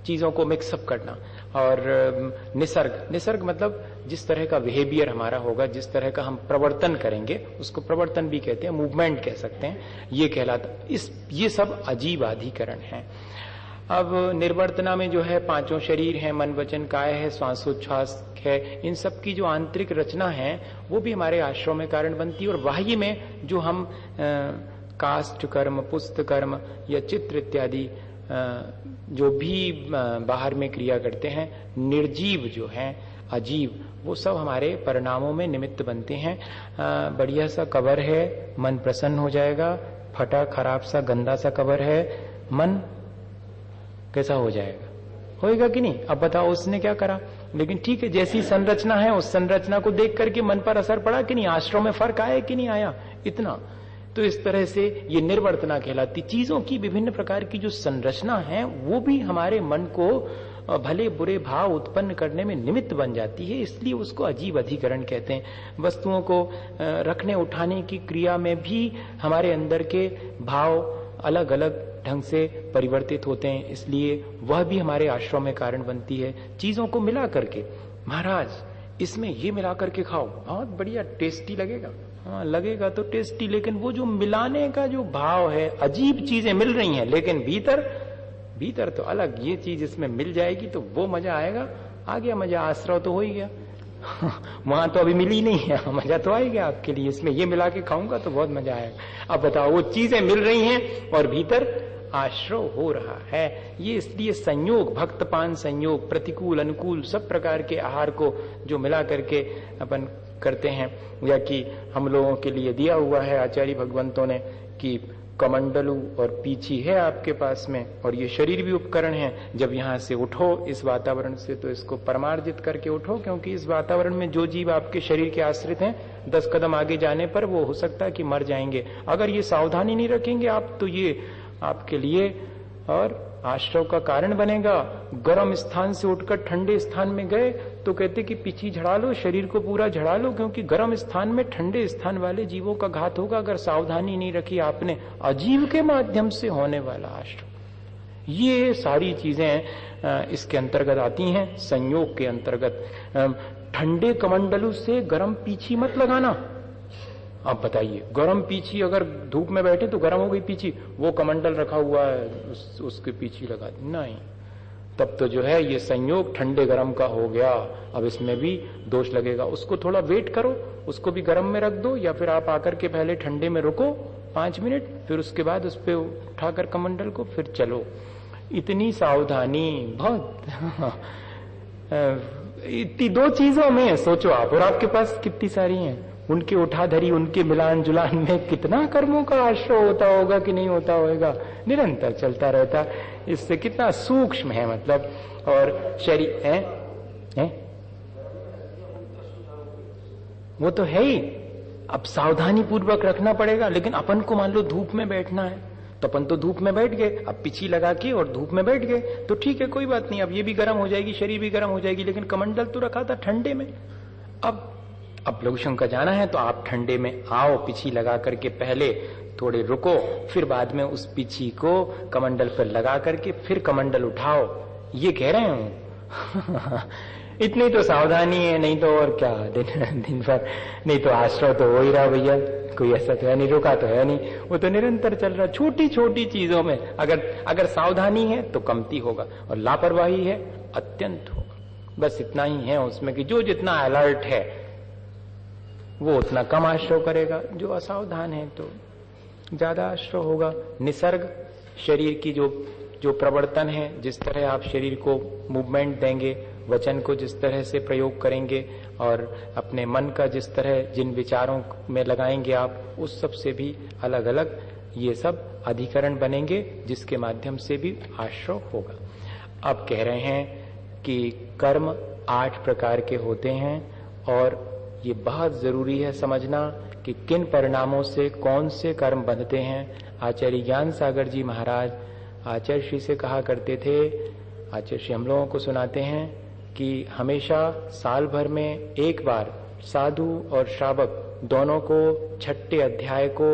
चीजों को मिक्सअप करना। और निसर्ग मतलब जिस तरह का बिहेवियर हमारा होगा, जिस तरह का हम प्रवर्तन करेंगे, उसको प्रवर्तन भी कहते हैं, मूवमेंट कह सकते हैं, ये कहलाता। ये सब अजीब अधिकरण है। अब निर्वर्तना में जो है पांचों शरीर है, मन वचन काया है, श्वासोच्छ्वास है, इन सब की जो आंतरिक रचना है वो भी हमारे आश्रम में कारण बनती है। और बाह्य में जो हम काष्ठ कर्म, पुस्त कर्म या चित्र इत्यादि जो भी बाहर में क्रिया करते हैं, निर्जीव जो है, अजीब, वो सब हमारे परिणामों में निमित्त बनते हैं। बढ़िया सा कवर है, मन प्रसन्न हो जाएगा। फटा खराब सा गंदा सा कवर है, मन कैसा हो जाएगा? होएगा कि नहीं? अब बताओ उसने क्या करा। लेकिन ठीक है, जैसी संरचना है उस संरचना को देख करके मन पर असर पड़ा कि नहीं, आश्रम में फर्क आया कि नहीं आया, इतना। तो इस तरह से ये निर्वर्तना कहलाती। चीजों की विभिन्न प्रकार की जो संरचना है वो भी हमारे मन को भले बुरे भाव उत्पन्न करने में निमित्त बन जाती है, इसलिए उसको अजीब अधिकरण कहते हैं। वस्तुओं को रखने उठाने की क्रिया में भी हमारे अंदर के भाव अलग अलग ढंग से परिवर्तित होते हैं, इसलिए वह भी हमारे आश्रम में कारण बनती है। चीजों को मिला करके, महाराज इसमें ये मिला करके खाओ, बहुत बढ़िया टेस्टी लगेगा। हाँ लगेगा तो टेस्टी, लेकिन वो जो मिलाने का जो भाव है, अजीब चीजें मिल रही हैं लेकिन भीतर तो अलग। ये चीज इसमें मिल जाएगी तो वो मजा आएगा, आ गया मजा, आश्रय तो हो ही गया। वहां तो अभी मिली नहीं है, मजा तो आएगा आपके लिए, इसमें ये मिला के खाऊंगा तो बहुत मजा आएगा। अब बताओ, वो चीजें मिल रही हैं और भीतर आश्रय हो रहा है। ये इसलिए संयोग, भक्तपान संयोग, प्रतिकूल अनुकूल सब प्रकार के आहार को जो मिला करके अपन करते हैं, या कि हम लोगों के लिए दिया हुआ है आचार्य भगवंतों ने कि कमंडलू और पीछी है आपके पास में, और ये शरीर भी उपकरण है। जब यहां से उठो इस वातावरण से तो इसको परमार्जित करके उठो, क्योंकि इस वातावरण में जो जीव आपके शरीर के आश्रित हैं 10 कदम आगे जाने पर वो हो सकता है कि मर जाएंगे। अगर ये सावधानी नहीं रखेंगे आप तो ये आपके लिए और आश्रय का कारण बनेगा। गर्म स्थान से उठकर ठंडे स्थान में गए तो कहते कि पीछी झड़ा लो, शरीर को पूरा झड़ा लो, क्योंकि गर्म स्थान में ठंडे स्थान वाले जीवों का घात होगा अगर सावधानी नहीं रखी आपने। अजीव के माध्यम से होने वाला आश्रय, ये सारी चीजें इसके अंतर्गत आती हैं, संयोग के अंतर्गत। ठंडे कमंडलू से गर्म पीछी मत लगाना। अब बताइए, गरम पीछी अगर धूप में बैठे तो गरम हो गई पीछी, वो कमंडल रखा हुआ है उसके पीछी लगा दी, नहीं, तब तो जो है ये संयोग ठंडे गरम का हो गया। अब इसमें भी दोष लगेगा। उसको थोड़ा वेट करो, उसको भी गरम में रख दो, या फिर आप आकर के पहले ठंडे में रुको 5 मिनट, फिर उसके बाद उस पर उठाकर कमंडल को फिर चलो। इतनी सावधानी बहुत इतनी 2 चीजों में सोचो आप, और आपके पास कितनी सारी हैं। उनके उठाधरी, उनके मिलान जुलान में कितना कर्मों का आश्रय होता होगा कि नहीं होता होगा, निरंतर चलता रहता। इससे कितना सूक्ष्म है मतलब। और शरीर है वो तो है ही। अब सावधानी पूर्वक रखना पड़ेगा। लेकिन अपन को मान लो धूप में बैठना है तो अपन तो धूप में बैठ गए, अब पीछी लगा के और धूप में बैठ गए तो ठीक है, कोई बात नहीं, अब ये भी गर्म हो जाएगी, शरीर भी गर्म हो जाएगी, लेकिन कमंडल तो रखा था ठंडे में। अब लघु शंका जाना है तो आप ठंडे में आओ, पीछी लगा करके पहले थोड़े रुको, फिर बाद में उस पीछी को कमंडल पर लगा करके फिर कमंडल उठाओ, ये कह रहे हूं। इतनी तो सावधानी है, नहीं तो और क्या दिन भर, नहीं तो आश्रय तो हो ही रहा भैया, कोई ऐसा तो है नहीं, रुका तो है नहीं, वो तो निरंतर चल रहा। छोटी छोटी चीजों में अगर सावधानी है तो कमती होगा, और लापरवाही है अत्यंत होगा। बस इतना ही है उसमें कि जो जितना अलर्ट है वो उतना कम आश्रय करेगा, जो असावधान है तो ज्यादा आश्रय होगा। निसर्ग, शरीर की जो प्रवर्तन है, जिस तरह आप शरीर को मूवमेंट देंगे, वचन को जिस तरह से प्रयोग करेंगे, और अपने मन का जिस तरह जिन विचारों में लगाएंगे आप, उस सब से भी अलग अलग ये सब अधिकरण बनेंगे, जिसके माध्यम से भी आश्रय होगा। अब कह रहे हैं कि कर्म 8 प्रकार के होते हैं, और ये बहुत जरूरी है समझना कि किन परिणामों से कौन से कर्म बनते हैं। आचार्य ज्ञान सागर जी महाराज आचार्य श्री से कहा करते थे, आचार्य श्री हम लोगों को सुनाते हैं कि हमेशा साल भर में एक बार साधु और श्रावक दोनों को 6ठे अध्याय को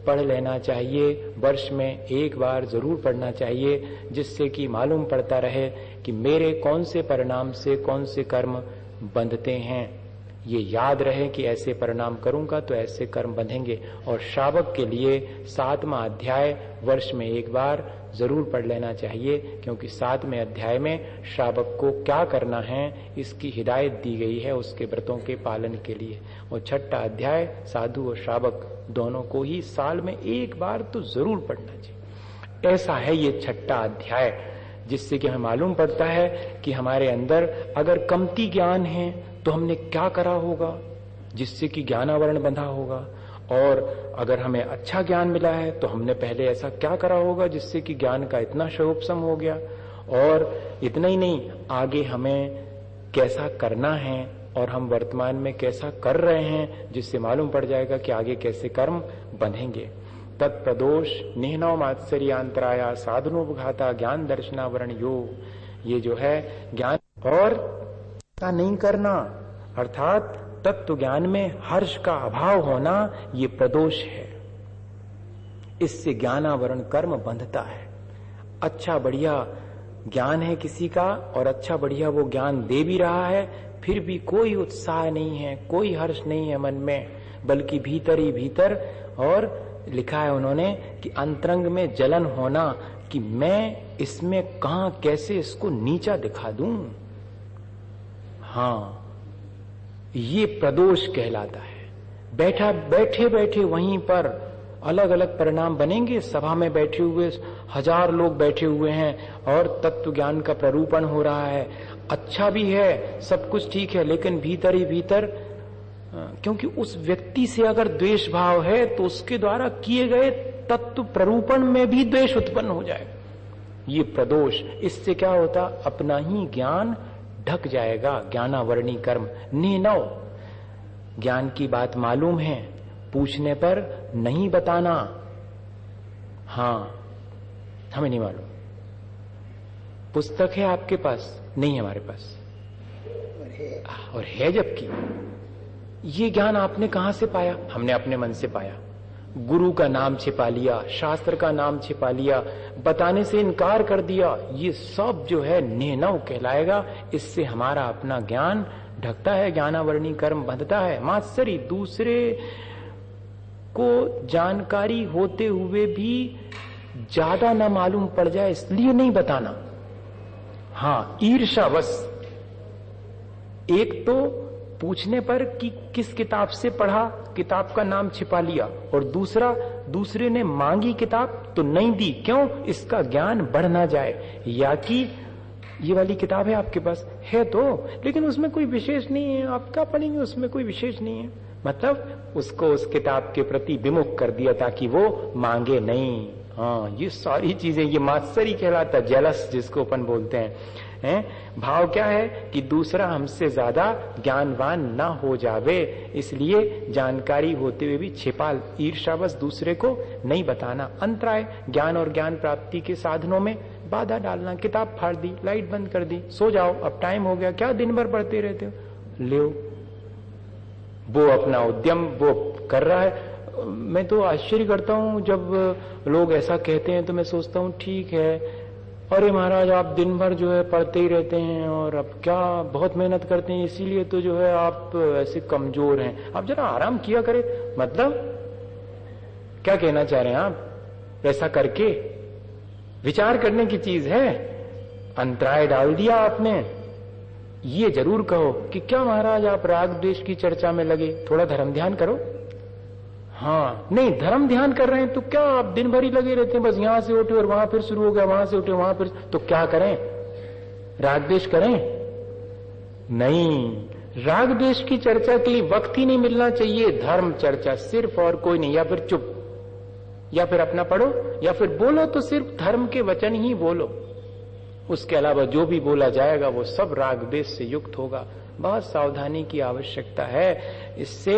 पढ़ लेना चाहिए, वर्ष में एक बार जरूर पढ़ना चाहिए, जिससे कि मालूम पड़ता रहे कि मेरे कौन से परिणाम से कौन से कर्म बंधते हैं। ये याद रहे कि ऐसे परिणाम करूंगा तो ऐसे कर्म बंधेंगे। और श्रावक के लिए 7वां अध्याय वर्ष में एक बार जरूर पढ़ लेना चाहिए, क्योंकि 7वें अध्याय में श्रावक को क्या करना है इसकी हिदायत दी गई है उसके व्रतों के पालन के लिए। और 6ठा अध्याय साधु और श्रावक दोनों को ही साल में एक बार तो जरूर पढ़ना चाहिए। ऐसा है ये 6ठा अध्याय, जिससे कि हमें मालूम पड़ता है कि हमारे अंदर अगर कमती ज्ञान है तो हमने क्या करा होगा जिससे कि ज्ञानावरण बंधा होगा, और अगर हमें अच्छा ज्ञान मिला है तो हमने पहले ऐसा क्या करा होगा जिससे कि ज्ञान का इतना शोभसम हो गया। और इतना ही नहीं, आगे हमें कैसा करना है और हम वर्तमान में कैसा कर रहे हैं, जिससे मालूम पड़ जाएगा कि आगे कैसे कर्म बंधेंगे। तत्प्रदोष निहनौ मात्सर्यांतराया साधनोपघाता ज्ञान दर्शनावरण योग। ये जो है ज्ञान और का नहीं करना, अर्थात तत्व ज्ञान में हर्ष का अभाव होना, ये प्रदोष है। इससे ज्ञानावरण कर्म बंधता है। अच्छा बढ़िया ज्ञान है किसी का और अच्छा बढ़िया वो ज्ञान दे भी रहा है, फिर भी कोई उत्साह नहीं है, कोई हर्ष नहीं है मन में, बल्कि भीतर ही भीतर। और लिखा है उन्होंने कि अंतरंग में जलन होना कि मैं इसमें कहां कैसे इसको नीचा दिखा दूं। हाँ, ये प्रदोष कहलाता है। बैठे बैठे वहीं पर अलग अलग परिणाम बनेंगे। सभा में बैठे हुए 1000 लोग बैठे हुए हैं और तत्व ज्ञान का प्ररूपण हो रहा है, अच्छा भी है, सब कुछ ठीक है, लेकिन भीतर ही भीतर, क्योंकि उस व्यक्ति से अगर द्वेष भाव है तो उसके द्वारा किए गए तत्व प्ररूपण में भी द्वेष उत्पन्न हो जाएगा। ये प्रदोष। इससे क्या होता, अपना ही ज्ञान ढक जाएगा। ज्ञानावरणी कर्म निनव, ज्ञान की बात मालूम है, पूछने पर नहीं बताना। हाँ, हमें नहीं मालूम, पुस्तक है आपके पास, नहीं हमारे पास, और है जबकि ये ज्ञान आपने कहां से पाया? हमने अपने मन से पाया। गुरु का नाम छिपा लिया, शास्त्र का नाम छिपा लिया, बताने से इनकार कर दिया, ये सब जो है निहनव कहलाएगा। इससे हमारा अपना ज्ञान ढकता है, ज्ञानावरणी कर्म बंधता है। मात्सरी, दूसरे को जानकारी होते हुए भी ज्यादा ना मालूम पड़ जाए इसलिए नहीं बताना। हाँ, ईर्ष्यावश। एक तो पूछने पर कि किस किताब से पढ़ा, किताब का नाम छिपा लिया, और दूसरे ने मांगी किताब तो नहीं दी, क्यों? इसका ज्ञान बढ़ ना जाए। या कि ये वाली किताब है आपके पास, है तो, लेकिन उसमें कोई विशेष नहीं है, आप क्या पढ़ेंगे, उसमें कोई विशेष नहीं है, मतलब उसको उस किताब के प्रति विमुख कर दिया ताकि वो मांगे नहीं। हाँ, ये सारी चीजें, ये मात्सरी कहलाता, जेलस जिसको अपन बोलते हैं। भाव क्या है कि दूसरा हमसे ज्यादा ज्ञानवान ना हो जावे, इसलिए जानकारी होते हुए भी छिपा, ईर्ष्यावश दूसरे को नहीं बताना। अंतराय, ज्ञान और ज्ञान प्राप्ति के साधनों में बाधा डालना। किताब फाड़ दी, लाइट बंद कर दी, सो जाओ, अब टाइम हो गया, क्या दिन भर पढ़ते रहते हो, ले वो अपना उद्यम वो कर रहा है। मैं तो आश्चर्य करता हूं जब लोग ऐसा कहते हैं, तो मैं सोचता हूं ठीक है, अरे महाराज आप दिन भर जो है पढ़ते ही रहते हैं और अब क्या बहुत मेहनत करते हैं, इसीलिए तो जो है आप ऐसे कमजोर हैं, आप जरा आराम किया करें। मतलब क्या कहना चाह रहे हैं आप? ऐसा करके विचार करने की चीज है, अंतराय डाल दिया आपने। ये जरूर कहो कि क्या महाराज आप राग द्वेष की चर्चा में लगे, थोड़ा धर्म ध्यान करो। हाँ, नहीं धर्म ध्यान कर रहे हैं तो क्या आप दिन भर ही लगे रहते हैं, बस यहां से उठे और वहां फिर शुरू हो गया, वहां से उठे वहां फिर, तो क्या करें? राग द्वेष करें? नहीं, राग द्वेष की चर्चा के लिए वक्त ही नहीं मिलना चाहिए। धर्म चर्चा सिर्फ, और कोई नहीं। या फिर चुप, या फिर अपना पढ़ो, या फिर बोलो तो सिर्फ धर्म के वचन ही बोलो, उसके अलावा जो भी बोला जाएगा वो सब राग द्वेष से युक्त होगा। बहुत सावधानी की आवश्यकता है। इससे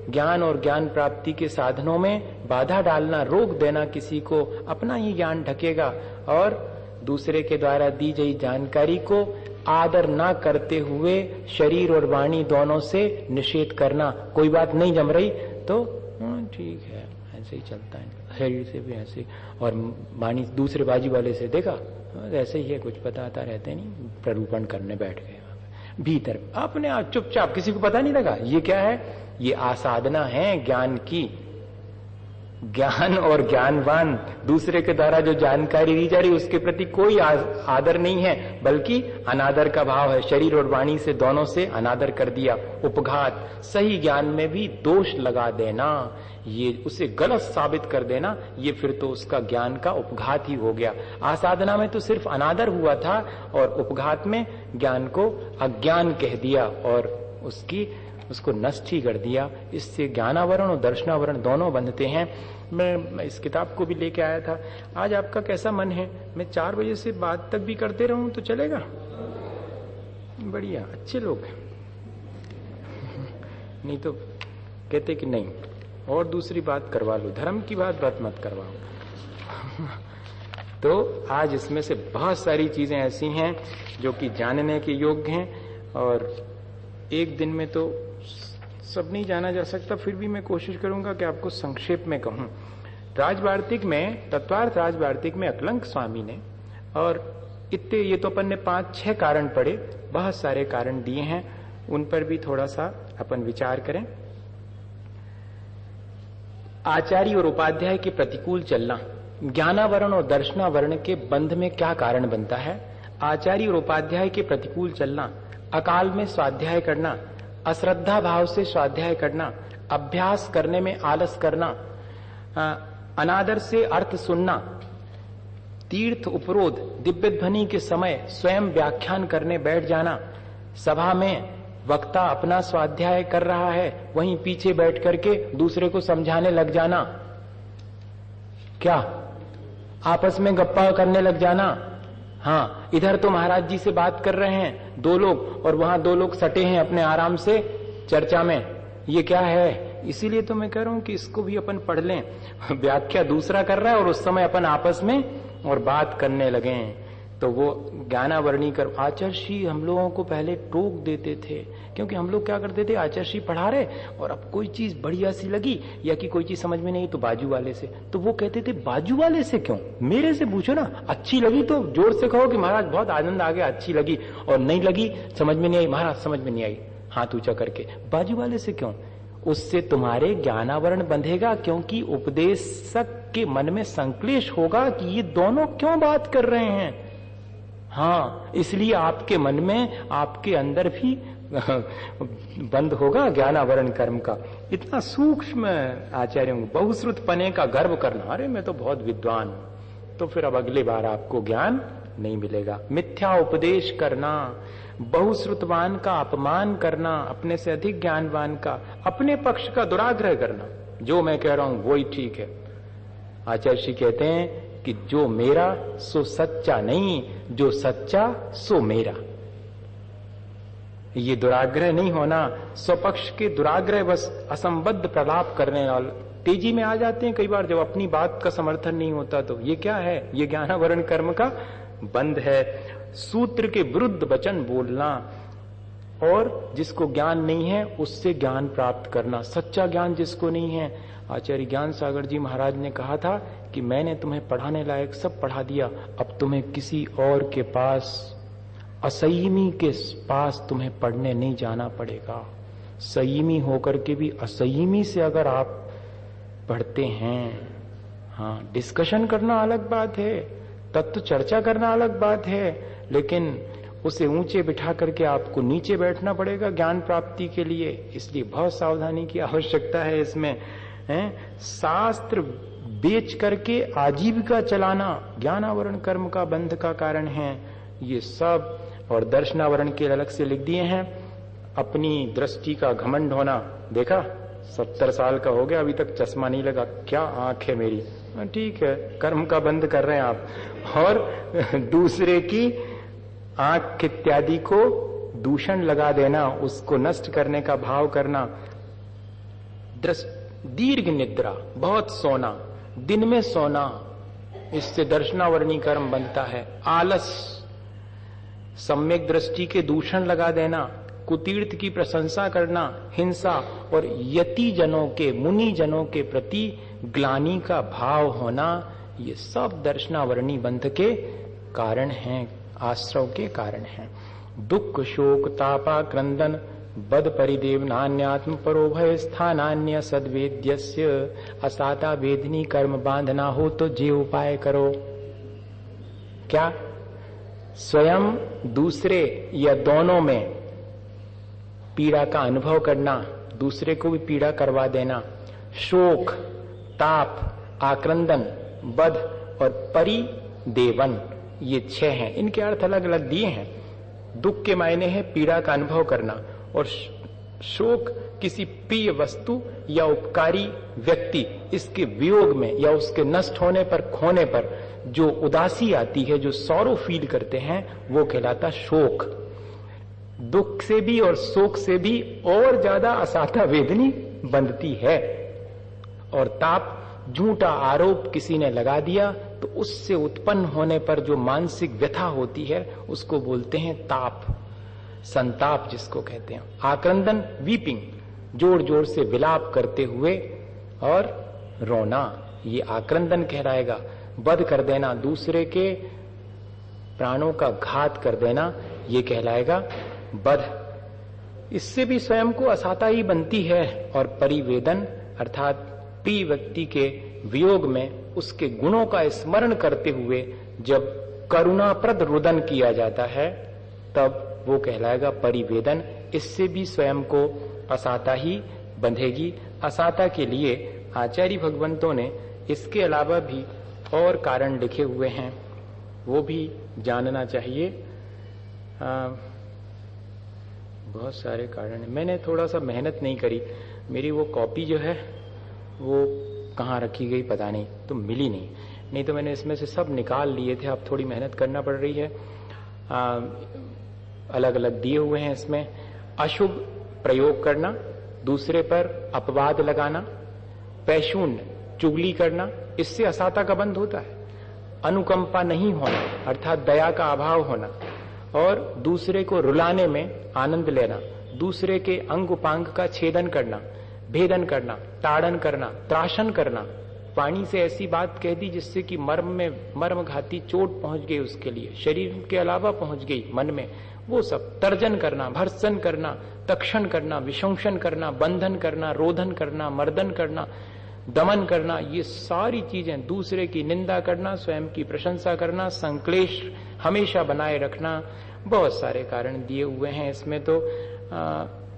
ज्ञान और ज्ञान प्राप्ति के साधनों में बाधा डालना, रोक देना किसी को, अपना ही ज्ञान ढकेगा। और दूसरे के द्वारा दी गई जानकारी को आदर ना करते हुए शरीर और वाणी दोनों से निषेध करना। कोई बात नहीं जम रही तो ठीक है, ऐसे ही चलता है, शरीर से भी ऐसे, और वाणी दूसरे बाजू वाले से देखा ऐसे ही है, कुछ बताता रहते नहीं, प्ररूपण करने बैठ गए भीतर अपने आप चुपचाप, किसी को पता नहीं लगा। ये क्या है? ये आसाधना है ज्ञान की। ज्ञान और ज्ञानवान दूसरे के द्वारा जो जानकारी दी जा रही उसके प्रति कोई आदर नहीं है, बल्कि अनादर का भाव है। शरीर और वाणी से, दोनों से अनादर कर दिया। उपघात, सही ज्ञान में भी दोष लगा देना, ये उसे गलत साबित कर देना, ये फिर तो उसका ज्ञान का उपघात ही हो गया। आसाधना में तो सिर्फ अनादर हुआ था और उपघात में ज्ञान को अज्ञान कह दिया और उसको नष्ट ही कर दिया। इससे ज्ञानावरण और दर्शनावरण दोनों बंधते हैं। मैं इस किताब को भी लेके आया था। आज आपका कैसा मन है? मैं 4 बजे से बाद तक भी करते रहूं तो चलेगा? बढ़िया, अच्छे लोग हैं। नहीं तो कहते कि नहीं और दूसरी बात करवा लो, धर्म की बात मत करवाओ। तो आज इसमें से बहुत सारी चीजें ऐसी हैं जो कि जानने के योग्य हैं, और एक दिन में तो सब नहीं जाना जा सकता, फिर भी मैं कोशिश करूंगा कि आपको संक्षेप में कहूं। राजवार्तिक में, तत्वार्थ राजवार्तिक में अकलंक स्वामी ने, और इतने ये तो अपन ने 5-6 कारण पढ़े, बहुत सारे कारण दिए हैं, उन पर भी थोड़ा सा अपन विचार करें। आचार्य और उपाध्याय के प्रतिकूल चलना, ज्ञानावरण और दर्शनावरण के बंध में क्या कारण बनता है? आचार्य और उपाध्याय के प्रतिकूल चलना, अकाल में स्वाध्याय करना, अश्रद्धा भाव से स्वाध्याय करना, अभ्यास करने में आलस करना, अनादर से अर्थ सुनना, तीर्थ उपरोध, दिव्य ध्वनि के समय स्वयं व्याख्यान करने बैठ जाना, सभा में वक्ता अपना स्वाध्याय कर रहा है, वहीं पीछे बैठ करके दूसरे को समझाने लग जाना, क्या आपस में गप्पा करने लग जाना। हाँ, इधर तो महाराज जी से बात कर रहे हैं 2 लोग और वहां 2 लोग सटे हैं अपने आराम से चर्चा में, ये क्या है? इसीलिए तो मैं कह रहा हूं कि इसको भी अपन पढ़ लें। व्याख्या दूसरा कर रहा है और उस समय अपन आपस में और बात करने लगे हैं, तो वो ज्ञानावरणी कर। आचार्य हम लोगों को पहले टोक देते थे, क्योंकि हम लोग क्या करते थे, आचार्य पढ़ा रहे और अब कोई चीज बढ़िया सी लगी या कि कोई चीज समझ में नहीं तो बाजू वाले से, तो वो कहते थे बाजू वाले से क्यों, मेरे से पूछो ना। अच्छी लगी तो जोर से कहो कि महाराज बहुत आनंद आ गया, अच्छी लगी, और नहीं लगी, समझ में नहीं आई, महाराज समझ में नहीं आई, हाथ ऊंचा करके, बाजू वाले से क्यों? उससे तुम्हारे ज्ञानावरण बंधेगा, क्योंकि उपदेशक के मन में संक्लेश होगा कि ये दोनों क्यों बात कर रहे हैं। हाँ, इसलिए आपके मन में, आपके अंदर भी बंद होगा ज्ञानावरण कर्म का। इतना सूक्ष्म आचार्यों को बहुश्रुतपने का गर्व करना, अरे मैं तो बहुत विद्वान हूं, तो फिर अब अगली बार आपको ज्ञान नहीं मिलेगा। मिथ्या उपदेश करना, बहुश्रुतवान का अपमान करना, अपने से अधिक ज्ञानवान का, अपने पक्ष का दुराग्रह करना, जो मैं कह रहा हूं वही ठीक है। आचार्य जी कहते हैं कि जो मेरा सो सच्चा नहीं, जो सच्चा सो मेरा। ये दुराग्रह नहीं होना, स्वपक्ष के दुराग्रह बस असंबद्ध प्रलाप करने वाले तेजी में आ जाते हैं कई बार, जब अपनी बात का समर्थन नहीं होता तो ये क्या है? ये ज्ञानावरण कर्म का बंध है। सूत्र के विरुद्ध वचन बोलना, और जिसको ज्ञान नहीं है उससे ज्ञान प्राप्त करना, सच्चा ज्ञान जिसको नहीं है। आचार्य ज्ञान सागर जी महाराज ने कहा था कि मैंने तुम्हें पढ़ाने लायक सब पढ़ा दिया, अब तुम्हें किसी और के पास, असंयमी के पास तुम्हें पढ़ने नहीं जाना पड़ेगा। संयमी होकर के भी असंयमी से अगर आप पढ़ते हैं, हाँ, डिस्कशन करना अलग बात है, तत्व चर्चा करना अलग बात है, लेकिन उसे ऊंचे बिठा करके आपको नीचे बैठना पड़ेगा ज्ञान प्राप्ति के लिए। इसलिए बहुत सावधानी की आवश्यकता है इसमें। शास्त्र बेच करके आजीविका चलाना ज्ञानावरण कर्म का बंध का कारण है ये सब। और दर्शनावरण के अलग से लिख दिए हैं। अपनी दृष्टि का घमंड होना, देखा 70 साल का हो गया अभी तक चश्मा नहीं लगा, क्या आंख है मेरी। ठीक है, कर्म का बंध कर रहे हैं आप। और दूसरे की आंख इत्यादि को दूषण लगा देना, उसको नष्ट करने का भाव करना। दीर्घ निद्रा, बहुत सोना, दिन में सोना, इससे दर्शनावरणी कर्म बनता है। आलस, सम्यक दृष्टि के दूषण लगा देना, कुतीर्थ की प्रशंसा करना, हिंसा और यति जनों के, मुनि जनों के प्रति ग्लानि का भाव होना, ये सब दर्शनावरणी बंध के कारण हैं, आश्रव के कारण हैं। दुख शोक तापा क्रंदन बद परिदेव नान्यात्म परो भय स्थानान्य सद्वेद्यस्य असाता वेदनी कर्म बांधना हो तो जे उपाय करो। क्या? स्वयं, दूसरे या दोनों में पीड़ा का अनुभव करना, दूसरे को भी पीड़ा करवा देना, शोक, ताप, आक्रंदन, बध और परिदेवन, ये 6 हैं। इनके अर्थ अलग अलग दिए हैं। दुख के मायने है पीड़ा का अनुभव करना, और शोक किसी प्रिय वस्तु या उपकारी व्यक्ति, इसके वियोग में या उसके नष्ट होने पर, खोने पर जो उदासी आती है, जो सौरो फील करते हैं, वो कहलाता शोक। दुख से भी और शोक से भी और ज्यादा असाता वेदनी बंधती है। और ताप, झूठा आरोप किसी ने लगा दिया तो उससे उत्पन्न होने पर जो मानसिक व्यथा होती है उसको बोलते हैं ताप, संताप जिसको कहते हैं। आक्रंदन, वीपिंग, जोर जोर से विलाप करते हुए और रोना, ये आक्रंदन कहलाएगा। वध कर देना, दूसरे के प्राणों का घात कर देना, ये कहलाएगा वध। इससे भी स्वयं को असाता ही बनती है। और परिवेदन अर्थात प्रिय व्यक्ति के वियोग में उसके गुणों का स्मरण करते हुए जब करुणाप्रद रुदन किया जाता है तब वो कहलाएगा परिवेदन। इससे भी स्वयं को असाता ही बंधेगी। असाता के लिए आचार्य भगवंतों ने इसके अलावा भी और कारण लिखे हुए हैं, वो भी जानना चाहिए। बहुत सारे कारण हैं। मैंने थोड़ा सा मेहनत नहीं करी, मेरी वो कॉपी जो है वो कहाँ रखी गई पता नहीं, तो मिली नहीं तो मैंने इसमें से सब निकाल लिए थे। अब थोड़ी मेहनत करना पड़ रही है। अलग अलग दिए हुए हैं इसमें। अशुभ प्रयोग करना, दूसरे पर अपवाद लगाना, पैशून्य, चुगली करना, इससे असाता का बंध होता है। अनुकंपा नहीं होना अर्थात दया का अभाव होना, और दूसरे को रुलाने में आनंद लेना, दूसरे के अंग उपांग का छेदन करना, भेदन करना, ताड़न करना, त्राशन करना, वाणी से ऐसी बात कह दी जिससे कि मर्म में मर्मघाती चोट पहुंच गई उसके लिए, शरीर के अलावा पहुंच गई मन में, वो सब। तर्जन करना, भर्त्सन करना, तक्षण करना, विशंसन करना, बंधन करना, रोधन करना, मर्दन करना, दमन करना, ये सारी चीजें। दूसरे की निंदा करना, स्वयं की प्रशंसा करना, संक्लेश हमेशा बनाए रखना, बहुत सारे कारण दिए हुए हैं इसमें। तो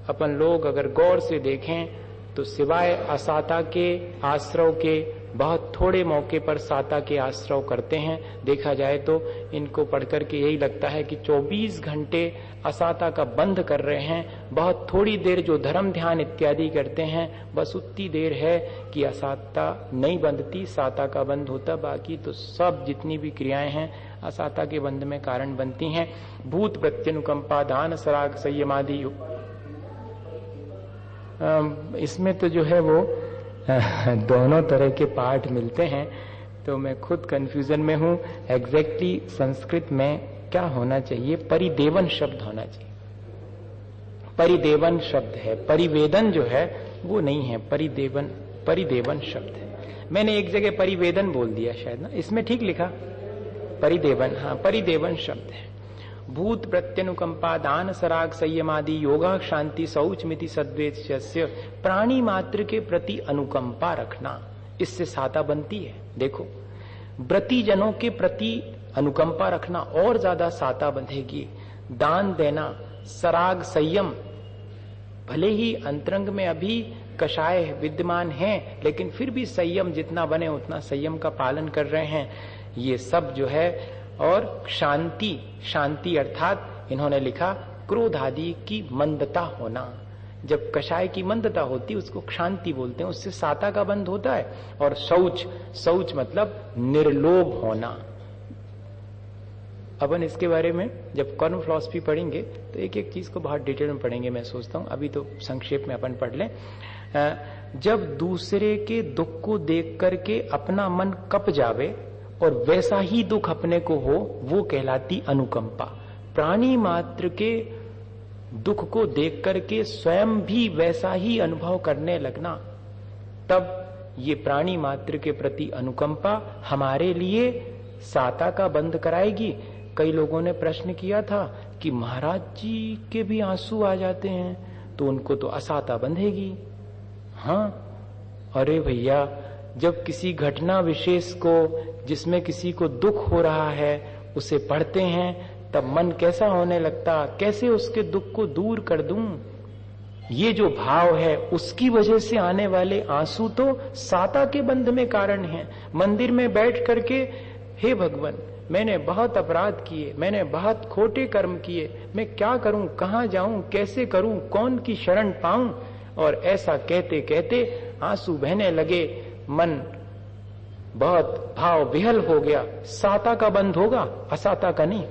अपन लोग अगर गौर से देखें तो सिवाय असाता के आश्रव के बहुत थोड़े मौके पर साता के आश्रव करते हैं। देखा जाए तो इनको पढ़कर के यही लगता है कि 24 घंटे असाता का बंध कर रहे हैं। बहुत थोड़ी देर जो धर्म ध्यान इत्यादि करते हैं, बस उतनी देर है कि असाता नहीं बंधती, साता का बंध होता। बाकी तो सब जितनी भी क्रियाएं हैं असाता के बंध में कारण बनती हैं। भूत प्रत्यनुकंपा, दान, सराग, संयमादि, इसमें तो जो है वो दोनों तरह के पाठ मिलते हैं, तो मैं खुद कंफ्यूजन में हूं। एग्जैक्टली संस्कृत में क्या होना चाहिए? परिदेवन शब्द होना चाहिए। परिदेवन शब्द है, परिवेदन जो है वो नहीं है, परिदेवन शब्द है। मैंने एक जगह परिवेदन बोल दिया शायद ना, इसमें ठीक लिखा परिदेवन, हाँ परिदेवन शब्द है। भूत प्रत्यनुकंपा, दान, सराग, संयमादि, योगा, शांति, शौच मिति सद्वेश्य, प्राणी मात्र के प्रति अनुकंपा रखना, इससे साता बनती है। देखो, व्रती जनों के प्रति अनुकंपा रखना और ज्यादा साता बंधेगी। दान देना, सराग, संयम, भले ही अंतरंग में अभी कषाय विद्यमान है, लेकिन फिर भी संयम जितना बने उतना संयम का पालन कर रहे हैं, ये सब जो है। और शांति, शांति अर्थात इन्होंने लिखा क्रोध आदि की मंदता होना। जब कषाय की मंदता होती है उसको शांति बोलते हैं, उससे साता का बंध होता है। और शौच, शौच मतलब निर्लोभ होना। अपन इसके बारे में जब कर्म फिलॉसफी पढ़ेंगे तो एक एक चीज को बहुत डिटेल में पढ़ेंगे, मैं सोचता हूं। अभी तो संक्षेप में अपन पढ़ लें। जब दूसरे के दुख को देख करके अपना मन कप जावे और वैसा ही दुख अपने को हो, वो कहलाती अनुकंपा। प्राणी मात्र के दुख को देख करके स्वयं भी वैसा ही अनुभव करने लगना, तब ये प्राणी मात्र के प्रति अनुकंपा हमारे लिए साता का बंद कराएगी। कई लोगों ने प्रश्न किया था कि महाराज जी के भी आंसू आ जाते हैं तो उनको तो असाता बंधेगी। हाँ, अरे भैया, जब किसी घटना विशेष को जिसमें किसी को दुख हो रहा है उसे पढ़ते हैं तब मन कैसा होने लगता, कैसे उसके दुख को दूर कर दूं। ये जो भाव है उसकी वजह से आने वाले आंसू तो साता के बंध में कारण हैं। मंदिर में बैठ करके, हे भगवान, मैंने बहुत अपराध किए, मैंने बहुत खोटे कर्म किए, मैं क्या करूं, कहां जाऊं, कैसे करूं, कौन की शरण पाऊं, और ऐसा कहते कहते आंसू बहने लगे, मन बहुत भाव विहल हो गया। साता का बंध होगा, असाता का नहीं।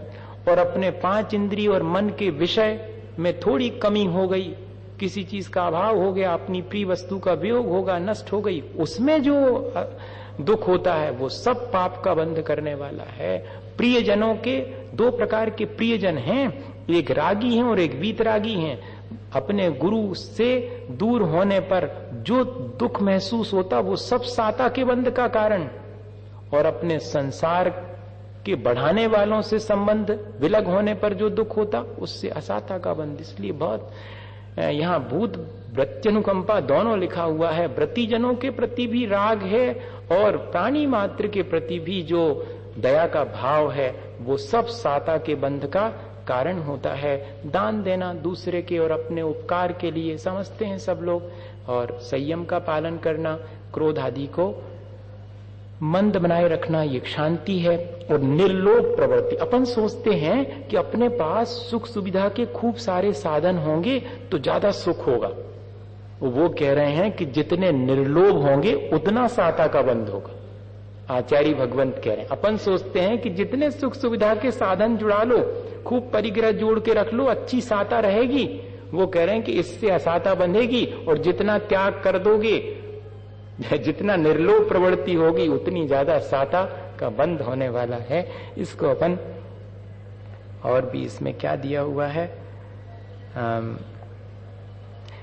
और अपने 5 इंद्रिय और मन के विषय में थोड़ी कमी हो गई, किसी चीज का अभाव हो गया, अपनी प्रिय वस्तु का वियोग होगा, नष्ट हो गई, उसमें जो दुख होता है वो सब पाप का बंध करने वाला है। प्रियजनों के 2 प्रकार के प्रियजन हैं, एक रागी हैं और एक वीतरागी हैं। अपने गुरु से दूर होने पर जो दुख महसूस होता वो सब साता के बंध का कारण, और अपने संसार के बढ़ाने वालों से संबंध विलग होने पर जो दुख होता उससे असाता का बंध। इसलिए बहुत यहाँ भूत वृत्यनुकंपा दोनों लिखा हुआ है। व्रतिजनों के प्रति भी राग है और प्राणी मात्र के प्रति भी जो दया का भाव है वो सब साता के बंध का कारण होता है। दान देना दूसरे के और अपने उपकार के लिए समझते हैं सब लोग, और संयम का पालन करना, क्रोध आदि को मंद बनाए रखना, ये शांति है। और निर्लोभ प्रवृत्ति, अपन सोचते हैं कि अपने पास सुख सुविधा के खूब सारे साधन होंगे तो ज्यादा सुख होगा। वो कह रहे हैं कि जितने निर्लोभ होंगे उतना साता का बंध होगा। आचार्य भगवंत कह रहे हैं, अपन सोचते हैं कि जितने सुख सुविधा के साधन जुड़ा लो, खूब परिग्रह जोड़ के रख लो, अच्छी साता रहेगी। वो कह रहे हैं कि इससे असाता बंधेगी, और जितना त्याग कर दोगे, जितना निर्लोभ प्रवृत्ति होगी, उतनी ज्यादा साता का बंध होने वाला है। इसको अपन, और भी इसमें क्या दिया हुआ है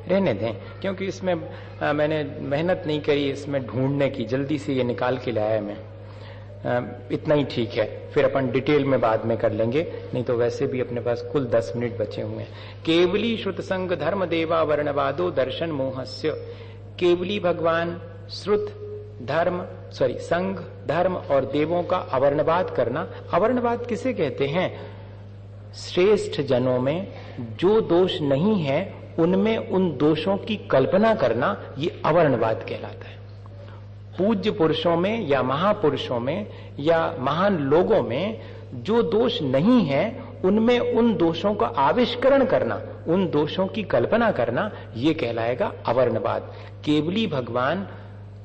रहने दें, क्योंकि इसमें मैंने मेहनत नहीं करी इसमें ढूंढने की, जल्दी से ये निकाल के लाया मैं। इतना ही ठीक है, फिर अपन डिटेल में बाद में कर लेंगे, नहीं तो वैसे भी अपने पास कुल 10 मिनट बचे हुए हैं। केवली श्रुत संग धर्म देवा वर्णवादो दर्शन मोहस्य। केवली भगवान, श्रुत, धर्म, संघ, धर्म और देवों का अवर्णवाद करना। अवर्णवाद किसे कहते हैं? श्रेष्ठ जनों में जो दोष नहीं है उनमें उन दोषों की कल्पना करना, ये अवर्णवाद कहलाता है। पूज्य पुरुषों में या महापुरुषों में या महान लोगों में जो दोष नहीं है उनमें उन दोषों का आविष्करण करना, उन दोषों की कल्पना करना, ये कहलाएगा अवर्णवाद। केवली भगवान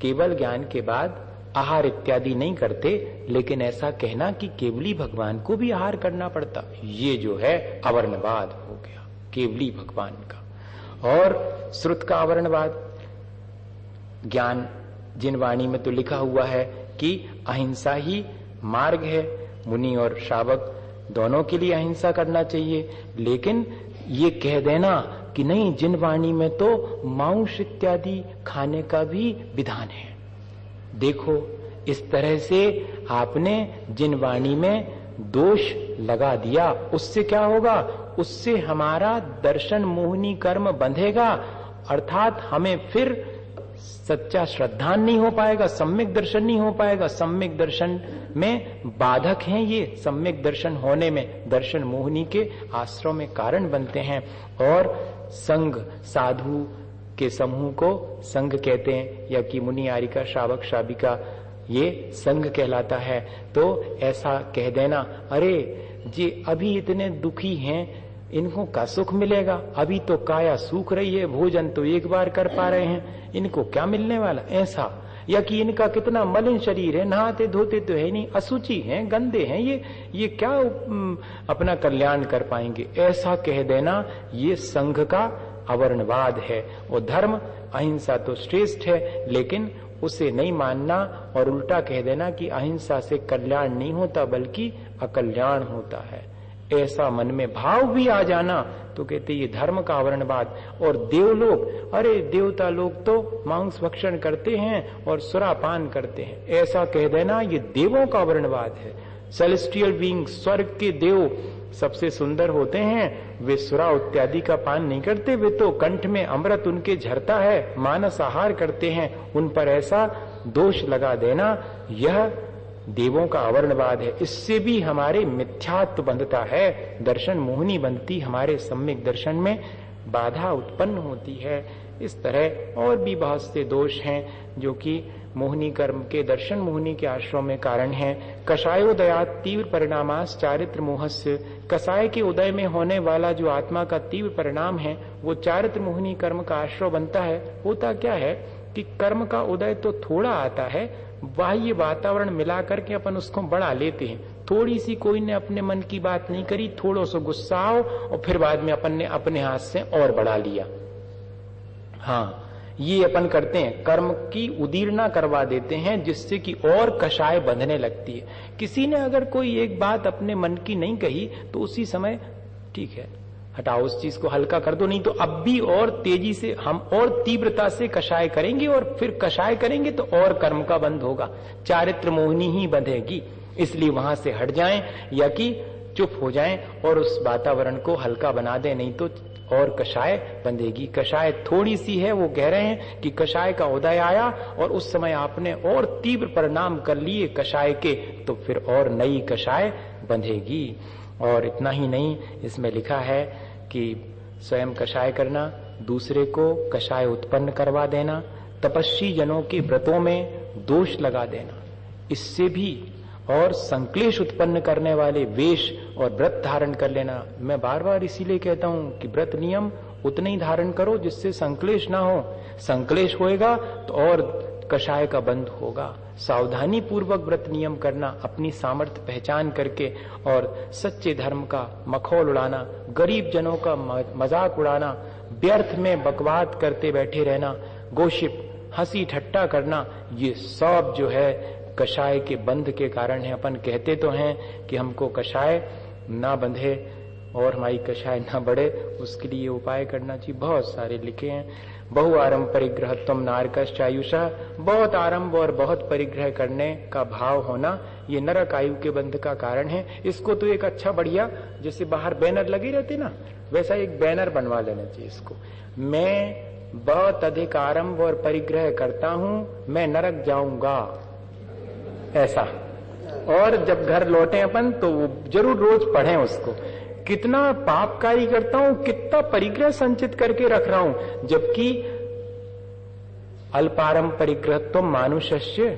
केवल ज्ञान के बाद आहार इत्यादि नहीं करते, लेकिन ऐसा कहना कि केवली भगवान को भी आहार करना पड़ता, ये जो है अवर्णवाद हो गया केवली भगवान का। और श्रुत का अवर्णवाद, ज्ञान जिन वाणी में तो लिखा हुआ है कि अहिंसा ही मार्ग है, मुनि और श्रावक दोनों के लिए अहिंसा करना चाहिए, लेकिन ये कह देना कि नहीं, जिन वाणी में तो मांस इत्यादि खाने का भी विधान है। देखो, इस तरह से आपने जिन वाणी में दोष लगा दिया, उससे क्या होगा? उससे हमारा दर्शन मोहिनी कर्म बंधेगा, अर्थात हमें फिर सच्चा श्रद्धान नहीं हो पाएगा, सम्यक दर्शन नहीं हो पाएगा। सम्यक दर्शन में बाधक हैं ये, सम्यक दर्शन होने में दर्शन मोहिनी के आश्रय में कारण बनते हैं। और संघ, साधु के समूह को संघ कहते हैं, या कि मुनि, आरिका, श्रावक, श्राविका, ये संघ कहलाता है। तो ऐसा कह देना, अरे जी अभी इतने दुखी हैं, इनको का सुख मिलेगा? अभी तो काया सूख रही है, भोजन तो एक बार कर पा रहे हैं, इनको क्या मिलने वाला? ऐसा, या कि इनका कितना मलिन शरीर है, नहाते धोते तो है नहीं, अशुचि हैं, गंदे हैं, ये क्या अपना कल्याण कर पाएंगे? ऐसा कह देना, ये संघ का अवर्णवाद है। और धर्म, अहिंसा तो श्रेष्ठ है, लेकिन उसे नहीं मानना और उल्टा कह देना कि अहिंसा से कल्याण नहीं होता बल्कि अकल्याण होता है, ऐसा मन में भाव भी आ जाना तो कहते ये धर्म का आवरणवाद। और देवलोक, अरे देवता लोग तो मांस भक्षण करते हैं और सुरापान करते हैं, ऐसा कह देना ये देवों का आवरणवाद है। सेलेस्टियल बीइंग, स्वर्ग के देव सबसे सुंदर होते हैं, वे सुरा इत्यादि का पान नहीं करते, वे तो कंठ में अमृत उनके झरता है, मानस आहार करते हैं। उन पर ऐसा दोष लगा देना यह देवों का आवरणवाद है। इससे भी हमारे मिथ्यात्व बंधता है, दर्शन मोहनी बनती, हमारे सम्यक दर्शन में बाधा उत्पन्न होती है। इस तरह और भी बहुत से दोष हैं जो कि मोहनी कर्म के, दर्शन मोहनी के आश्रय में कारण है। कषायोदयात तीव्र परिणामास चारित्र मोहस्य, कषाय के उदय में होने वाला जो आत्मा का तीव्र परिणाम है वो चारित्र मोहनी कर्म का आश्रय बनता है। होता क्या है कि कर्म का उदय तो थोड़ा आता है, बाह्य वातावरण मिला करके अपन उसको बढ़ा लेते हैं। थोड़ी सी कोई ने अपने मन की बात नहीं करी, थोड़ा सा गुस्सा आओ और फिर बाद में अपन ने अपने हाथ से और बढ़ा लिया। हाँ, ये अपन करते हैं, कर्म की उदीर्णा करवा देते हैं जिससे कि और कषाय बंधने लगती है। किसी ने अगर कोई एक बात अपने मन की नहीं कही तो उसी समय ठीक है, हटाओ उस चीज को, हल्का कर दो, नहीं तो अब भी और तेजी से हम और तीव्रता से कषाय करेंगे और फिर कषाय करेंगे तो और कर्म का बंध होगा, चारित्र मोहनी ही बंधेगी। इसलिए वहां से हट जाएं या कि चुप हो जाएं और उस वातावरण को हल्का बना दें, नहीं तो और कषाय बंधेगी। कषाय थोड़ी सी है, वो कह रहे हैं कि कषाय का उदय आया और उस समय आपने और तीव्र परिणाम कर लिए कषाय के, तो फिर और नई कषाय बंधेगी। और इतना ही नहीं, इसमें लिखा है कि स्वयं कषाय करना, दूसरे को कषाय उत्पन्न करवा देना, तपस्वी जनों के व्रतों में दोष लगा देना, इससे भी और संक्लेश उत्पन्न करने वाले वेश और व्रत धारण कर लेना। मैं बार बार इसीलिए कहता हूं कि व्रत नियम उतने ही धारण करो जिससे संक्लेश ना हो। संक्लेश होएगा तो और कषाय का बंध होगा। सावधानी पूर्वक व्रत नियम करना, अपनी सामर्थ्य पहचान करके, और सच्चे धर्म का मखौल उड़ाना, गरीब जनों का मजाक उड़ाना, व्यर्थ में बकवाद करते बैठे रहना, गोशिप, हंसी ठट्टा करना, ये सब जो है कषाय के बंध के कारण है। अपन कहते तो हैं कि हमको कषाय ना बंधे और हमारी कषाय ना बढ़े, उसके लिए उपाय करना चाहिए। बहुत सारे लिखे हैं। बहु आरंभ परिग्रहत्वम नारकश्चायुषः, बहुत आरंभ और बहुत परिग्रह करने का भाव होना ये नरक आयु के बंध का कारण है। इसको तो एक अच्छा बढ़िया, जैसे बाहर बैनर लगे रहते ना, वैसा एक बैनर बनवा लेना चाहिए इसको। मैं बहुत अधिक आरंभ और परिग्रह करता हूं, मैं नरक जाऊंगा, ऐसा। और जब घर लौटे अपन तो वो जरूर रोज पढ़ें उसको, कितना पापकारी करता हूं, कितना परिग्रह संचित करके रख रहा हूं। जबकि अल्पारंभ परिग्रहत्व मानुष्य,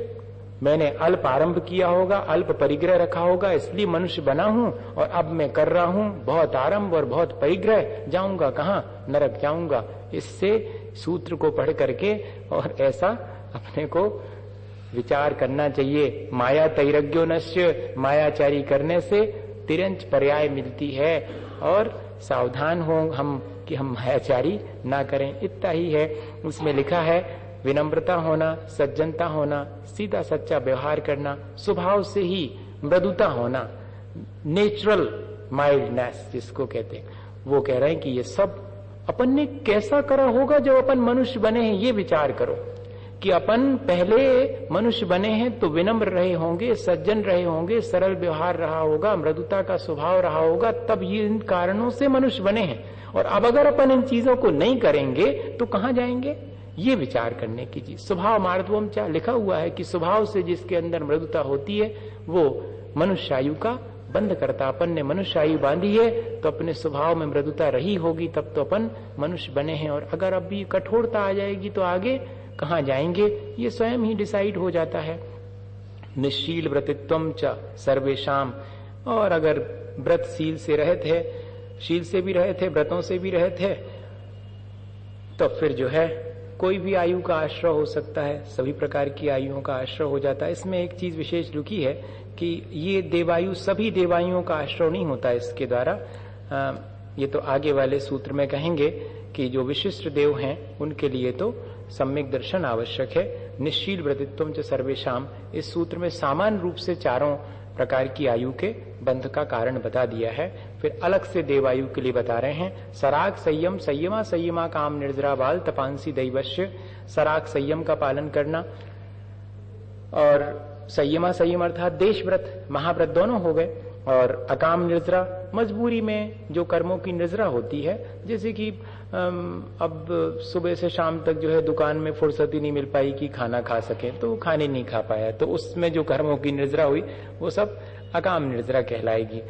मैंने अल्प आरंभ किया होगा, अल्प परिग्रह रखा होगा, इसलिए मनुष्य बना हूं, और अब मैं कर रहा हूं बहुत आरंभ और बहुत परिग्रह, जाऊंगा कहां, नरक जाऊंगा। इससे सूत्र को पढ़ करके और ऐसा अपने को विचार करना चाहिए। माया तैरज्ञो नश्य, मायाचारी करने से तिरंच पर्याय मिलती है, और सावधान हो हम कि हम मायाचारी ना करें। इतना ही है। उसमें लिखा है विनम्रता होना, सज्जनता होना, सीधा सच्चा व्यवहार करना, स्वभाव से ही मृदुता होना, नेचुरल माइल्डनेस जिसको कहते हैं। वो कह रहे हैं कि ये सब अपन ने कैसा करा होगा जब अपन मनुष्य बने हैं, ये विचार करो कि अपन पहले मनुष्य बने हैं तो विनम्र रहे होंगे, सज्जन रहे होंगे, सरल व्यवहार रहा होगा, मृदुता का स्वभाव रहा होगा, तब ये इन कारणों से मनुष्य बने हैं। और अब अगर अपन इन चीजों को नहीं करेंगे तो कहां जाएंगे, ये विचार करने की चीज। स्वभाव मार्दवम चा लिखा हुआ है कि स्वभाव से जिसके अंदर मृदुता होती है वो मनुष्य आयु का बंद करता। अपन ने मनुष्य आयु बांधी है तो अपने स्वभाव में मृदुता रही होगी, तब तो अपन मनुष्य बने हैं। और अगर अब भी कठोरता आ जाएगी तो आगे कहां जाएंगे, ये स्वयं ही डिसाइड हो जाता है। निश्शील व्रतित्वम च सर्वेशाम, और अगर व्रतशील से रहे थे, शील से भी रहे थे, व्रतों से भी रहे थे, तो फिर जो है कोई भी आयु का आश्रय हो सकता है, सभी प्रकार की आयुओं का आश्रय हो जाता है। इसमें एक चीज विशेष रुकी है कि ये देवायु सभी देवायुओं का आश्रय नहीं होता इसके द्वारा। ये तो आगे वाले सूत्र में कहेंगे कि जो विशिष्ट देव हैं उनके लिए तो सम्यक दर्शन आवश्यक है। निश्शील व्रतित्वम च सर्वेशाम, इस सूत्र में सामान्य रूप से चारों प्रकार की आयु के बंध का कारण बता दिया है। फिर अलग से देवायु के लिए बता रहे हैं, सराग संयम, संयमा संयमा काम निर्जरा बाल तपांसी दैवश्य। सराग संयम का पालन करना और संयमा संयम अर्थात देश व्रत, महाव्रत दोनों हो गए। और अकाम निर्जरा, मजबूरी में जो कर्मों की निर्जरा होती है, जैसे कि अब सुबह से शाम तक जो है दुकान में फुर्सत ही नहीं मिल पाई कि खाना खा सके, तो खाने नहीं खा पाया, तो उसमें जो कर्मों की निर्जरा हुई वो सब अकाम निर्जरा कहलाएगी।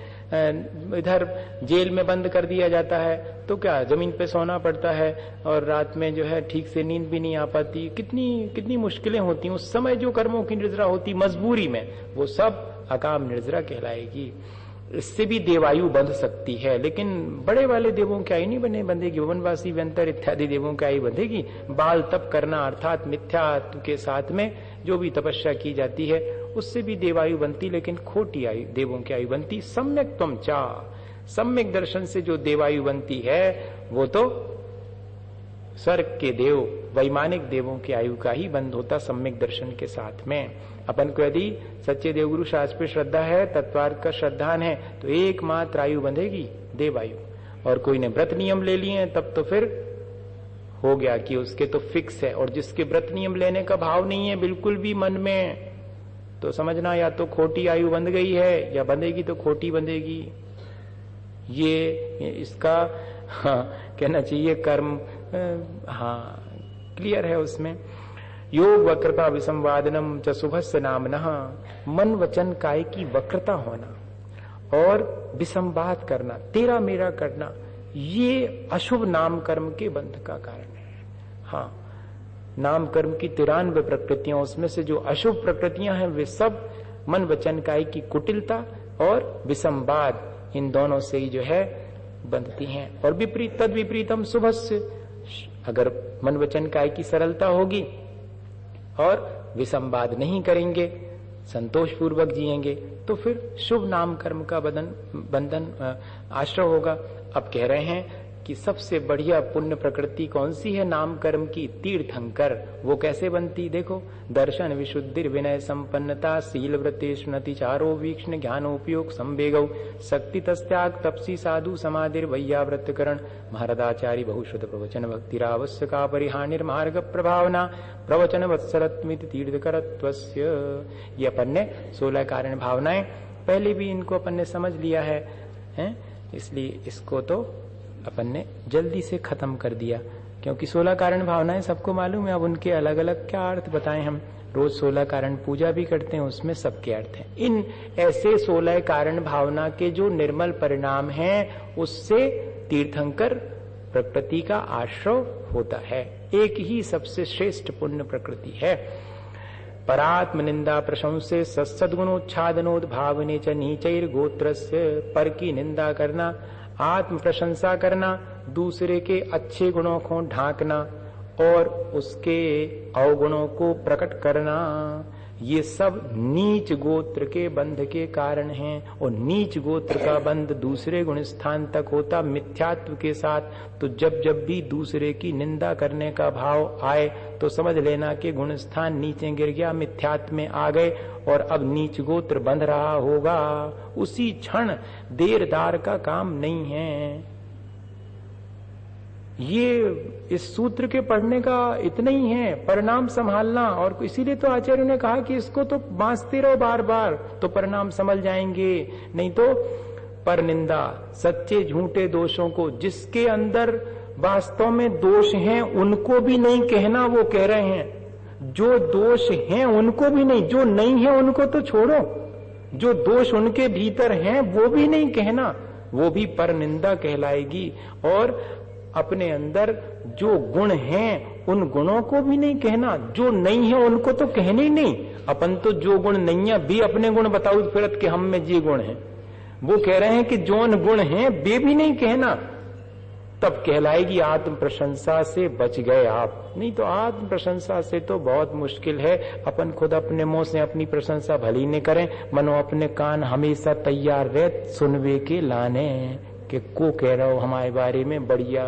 इधर जेल में बंद कर दिया जाता है तो क्या जमीन पे सोना पड़ता है और रात में जो है ठीक से नींद भी नहीं आ पाती, कितनी मुश्किलें होती। उस समय जो कर्मों की निर्जरा होती मजबूरी में, वो सब अकाम निर्जरा कहलाएगी। इससे भी देवायु बंध सकती है, लेकिन बड़े वाले देवों की आयु नहीं बंधेगी। वनवासी व्यंतर इत्यादि देवों की आयु बंधेगी। बाल तप करना अर्थात मिथ्यात्व के साथ में जो भी तपस्या की जाती है उससे भी देवायु बनती, लेकिन खोटी आयु देवों की आयु बनती। सम्यक त्वम चा, सम्यक दर्शन से जो देवायु बनती है वो तो स्वर्ग के देव, वैमानिक देवों की आयु का ही बंध होता सम्यक दर्शन के साथ में। अपन को यदि सच्चे देवगुरु शास्त्र पे श्रद्धा है, तत्वार्थ का श्रद्धान है, तो एकमात्र आयु बंधेगी देवायु। और कोई ने व्रत नियम ले लिए तब तो फिर हो गया कि उसके तो फिक्स है। और जिसके व्रत नियम लेने का भाव नहीं है बिल्कुल भी मन में, तो समझना या तो खोटी आयु बंध गई है या बंधेगी तो खोटी बंधेगी। ये इसका कहना चाहिए कर्म क्लियर है उसमें। योग वक्रता विसंवादनम च शुभस्य नामनः, मन वचन काय की वक्रता होना और विसंवाद करना, तेरा मेरा करना, ये अशुभ नाम कर्म के बंध का कारण है। हाँ, नाम कर्म की 93 प्रकृतियां, उसमें से जो अशुभ प्रकृतियां हैं वे सब मन वचन काय की कुटिलता और विसंवाद, इन दोनों से ही जो है बंधती हैं। और विपरीत तद विपरीतम शुभस्य, अगर मन वचन काय की सरलता होगी और विसंवाद नहीं करेंगे, संतोष पूर्वक जिएंगे, तो फिर शुभ नाम कर्म का बंधन आश्रय होगा। अब कह रहे हैं कि सबसे बढ़िया पुण्य प्रकृति कौन सी है नाम कर्म की? तीर्थंकर। वो कैसे बनती? देखो, दर्शन विशुद्धि विनय संपन्नता शील व्रतेष्णति चारो वीक्षण ज्ञानोपयोग संवेगौ शक्ति तस्त्याग तपसी साधु समाधिर वैयाव्रतकरण महारदाचार्य बहुश्रुत प्रवचन भक्तिरावश्यका परिहानिर्मार्ग प्रभावना प्रवचन वत्सरत्मित तीर्थकरत्वस्य। ये अपन ने 16 कारण भावनाएं पहले भी इनको अपन ने समझ लिया है, इसलिए इसको तो अपन ने जल्दी से खत्म कर दिया, क्योंकि 16 कारण भावनाएं सबको मालूम है। अब उनके अलग अलग क्या अर्थ बताएं हम? रोज 16 कारण पूजा भी करते हैं, उसमें सबके अर्थ हैं। इन ऐसे 16 कारण भावना के जो निर्मल परिणाम हैं, उससे तीर्थंकर प्रकृति का आश्रय होता है। एक ही सबसे श्रेष्ठ पुण्य प्रकृति है। परात्म निंदा प्रशंसे सद्गुणोच्छादनोद्भावने च नीचैर गोत्रस्य, पर की निंदा करना, आत्म प्रशंसा करना, दूसरे के अच्छे गुणों को ढांकना और उसके अवगुणों को प्रकट करना, ये सब नीच गोत्र के बंध के कारण हैं। और नीच गोत्र का बंध दूसरे गुण स्थान तक होता मिथ्यात्व के साथ। तो जब जब भी दूसरे की निंदा करने का भाव आए तो समझ लेना कि गुण स्थान नीचे गिर गया, मिथ्यात्व में आ गए और अब नीच गोत्र बंध रहा होगा। उसी क्षण देर दार का काम नहीं है। ये इस सूत्र के पढ़ने का इतना ही है, परिणाम संभालना। और इसीलिए तो आचार्य ने कहा कि इसको तो बांचते रहो बार बार, तो परिणाम संभल जाएंगे। नहीं तो पर निंदा, सच्चे झूठे दोषों को, जिसके अंदर वास्तव में दोष हैं उनको भी नहीं कहना, वो कह रहे हैं। जो दोष हैं उनको भी नहीं, जो नहीं है उनको तो छोड़ो, जो दोष उनके भीतर हैं वो भी नहीं कहना, वो भी पर निंदा कहलाएगी। और अपने अंदर जो गुण हैं उन गुणों को भी नहीं कहना, जो नहीं है उनको तो कहने ही नहीं। अपन तो जो गुण नहीं है भी अपने गुण बताओ फिरत के हम में जी गुण है, वो कह रहे हैं कि जोन गुण हैं वे भी नहीं कहना, तब कहलाएगी आत्म प्रशंसा से बच गए आप। नहीं तो आत्म प्रशंसा से तो बहुत मुश्किल है। अपन खुद अपने मुंह से अपनी प्रशंसा भली न करें, मनो अपने कान हमेशा तैयार रहे सुनवे के लाने कि को कह रहा हो हमारे बारे में बढ़िया,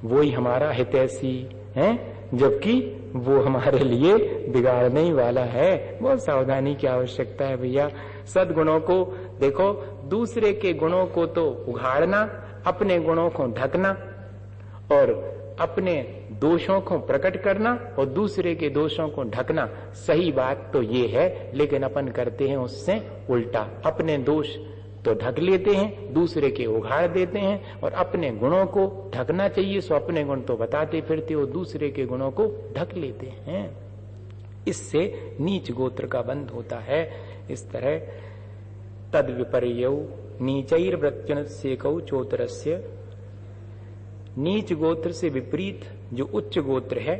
वही हमारा हितैषी है, जबकि वो हमारे लिए बिगाड़ने ही वाला है। बहुत सावधानी की आवश्यकता है भैया। सद्गुणों को देखो, दूसरे के गुणों को तो उघाड़ना, अपने गुणों को ढकना और अपने दोषों को प्रकट करना और दूसरे के दोषों को ढकना, सही बात तो ये है, लेकिन अपन करते हैं उससे उल्टा। अपने दोष तो ढक लेते हैं, दूसरे के उघाड़ देते हैं, और अपने गुणों को ढकना चाहिए सो अपने गुण तो बताते फिरते हो, दूसरे के गुणों को ढक लेते हैं। इससे नीच गोत्र का बंध होता है। इस तरह तद विपर्यौ नीचैर्वृत्युनस्येकौ चोतरस्य, नीच गोत्र से विपरीत जो उच्च गोत्र है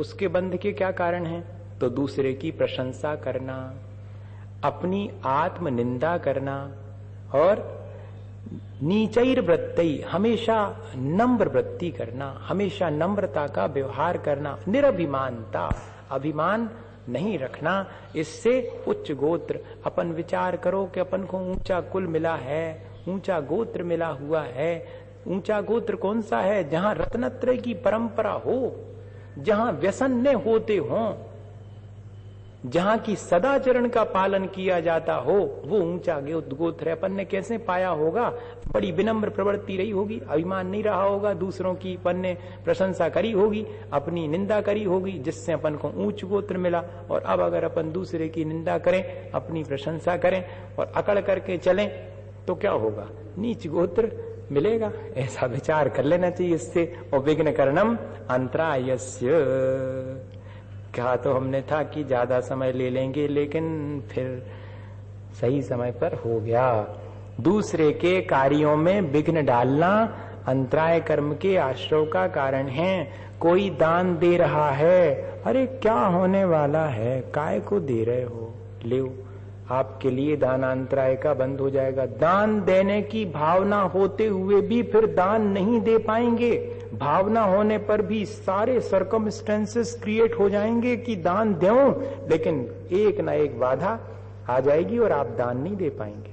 उसके बंध के क्या कारण हैं? तो दूसरे की प्रशंसा करना, अपनी आत्म निंदा करना, और नीचैर वृत्ति, हमेशा नम्र वृत्ति करना, हमेशा नम्रता का व्यवहार करना, निरभिमानता, अभिमान नहीं रखना। इससे उच्च गोत्र, अपन विचार करो कि अपन को ऊंचा कुल मिला है, ऊंचा गोत्र मिला हुआ है। ऊंचा गोत्र कौन सा है? जहां रत्नत्रय की परंपरा हो, जहां व्यसन्य होते हों, जहां की सदाचरण का पालन किया जाता हो, वो ऊंचा गोत्र है। अपन ने कैसे पाया होगा? बड़ी विनम्र प्रवृत्ति रही होगी, अभिमान नहीं रहा होगा, दूसरों की अपन ने प्रशंसा करी होगी, अपनी निंदा करी होगी, जिससे अपन को ऊंच गोत्र मिला। और अब अगर अपन दूसरे की निंदा करें, अपनी प्रशंसा करें और अकड़ करके चलें तो क्या होगा? नीच गोत्र मिलेगा। ऐसा विचार कर लेना चाहिए इससे। और विघ्न करणम अंतरायस्य, कहा तो हमने था कि ज्यादा समय ले लेंगे, लेकिन फिर सही समय पर हो गया। दूसरे के कार्यों में विघ्न डालना अंतराय कर्म के आश्रव का कारण है। कोई दान दे रहा है, अरे क्या होने वाला है, काय को दे रहे हो, ले आपके लिए दानांतराय का बंद हो जाएगा। दान देने की भावना होते हुए भी फिर दान नहीं दे पाएंगे। भावना होने पर भी सारे सर्कमस्टेंसेस क्रिएट हो जाएंगे कि दान दें, लेकिन एक ना एक बाधा आ जाएगी और आप दान नहीं दे पाएंगे।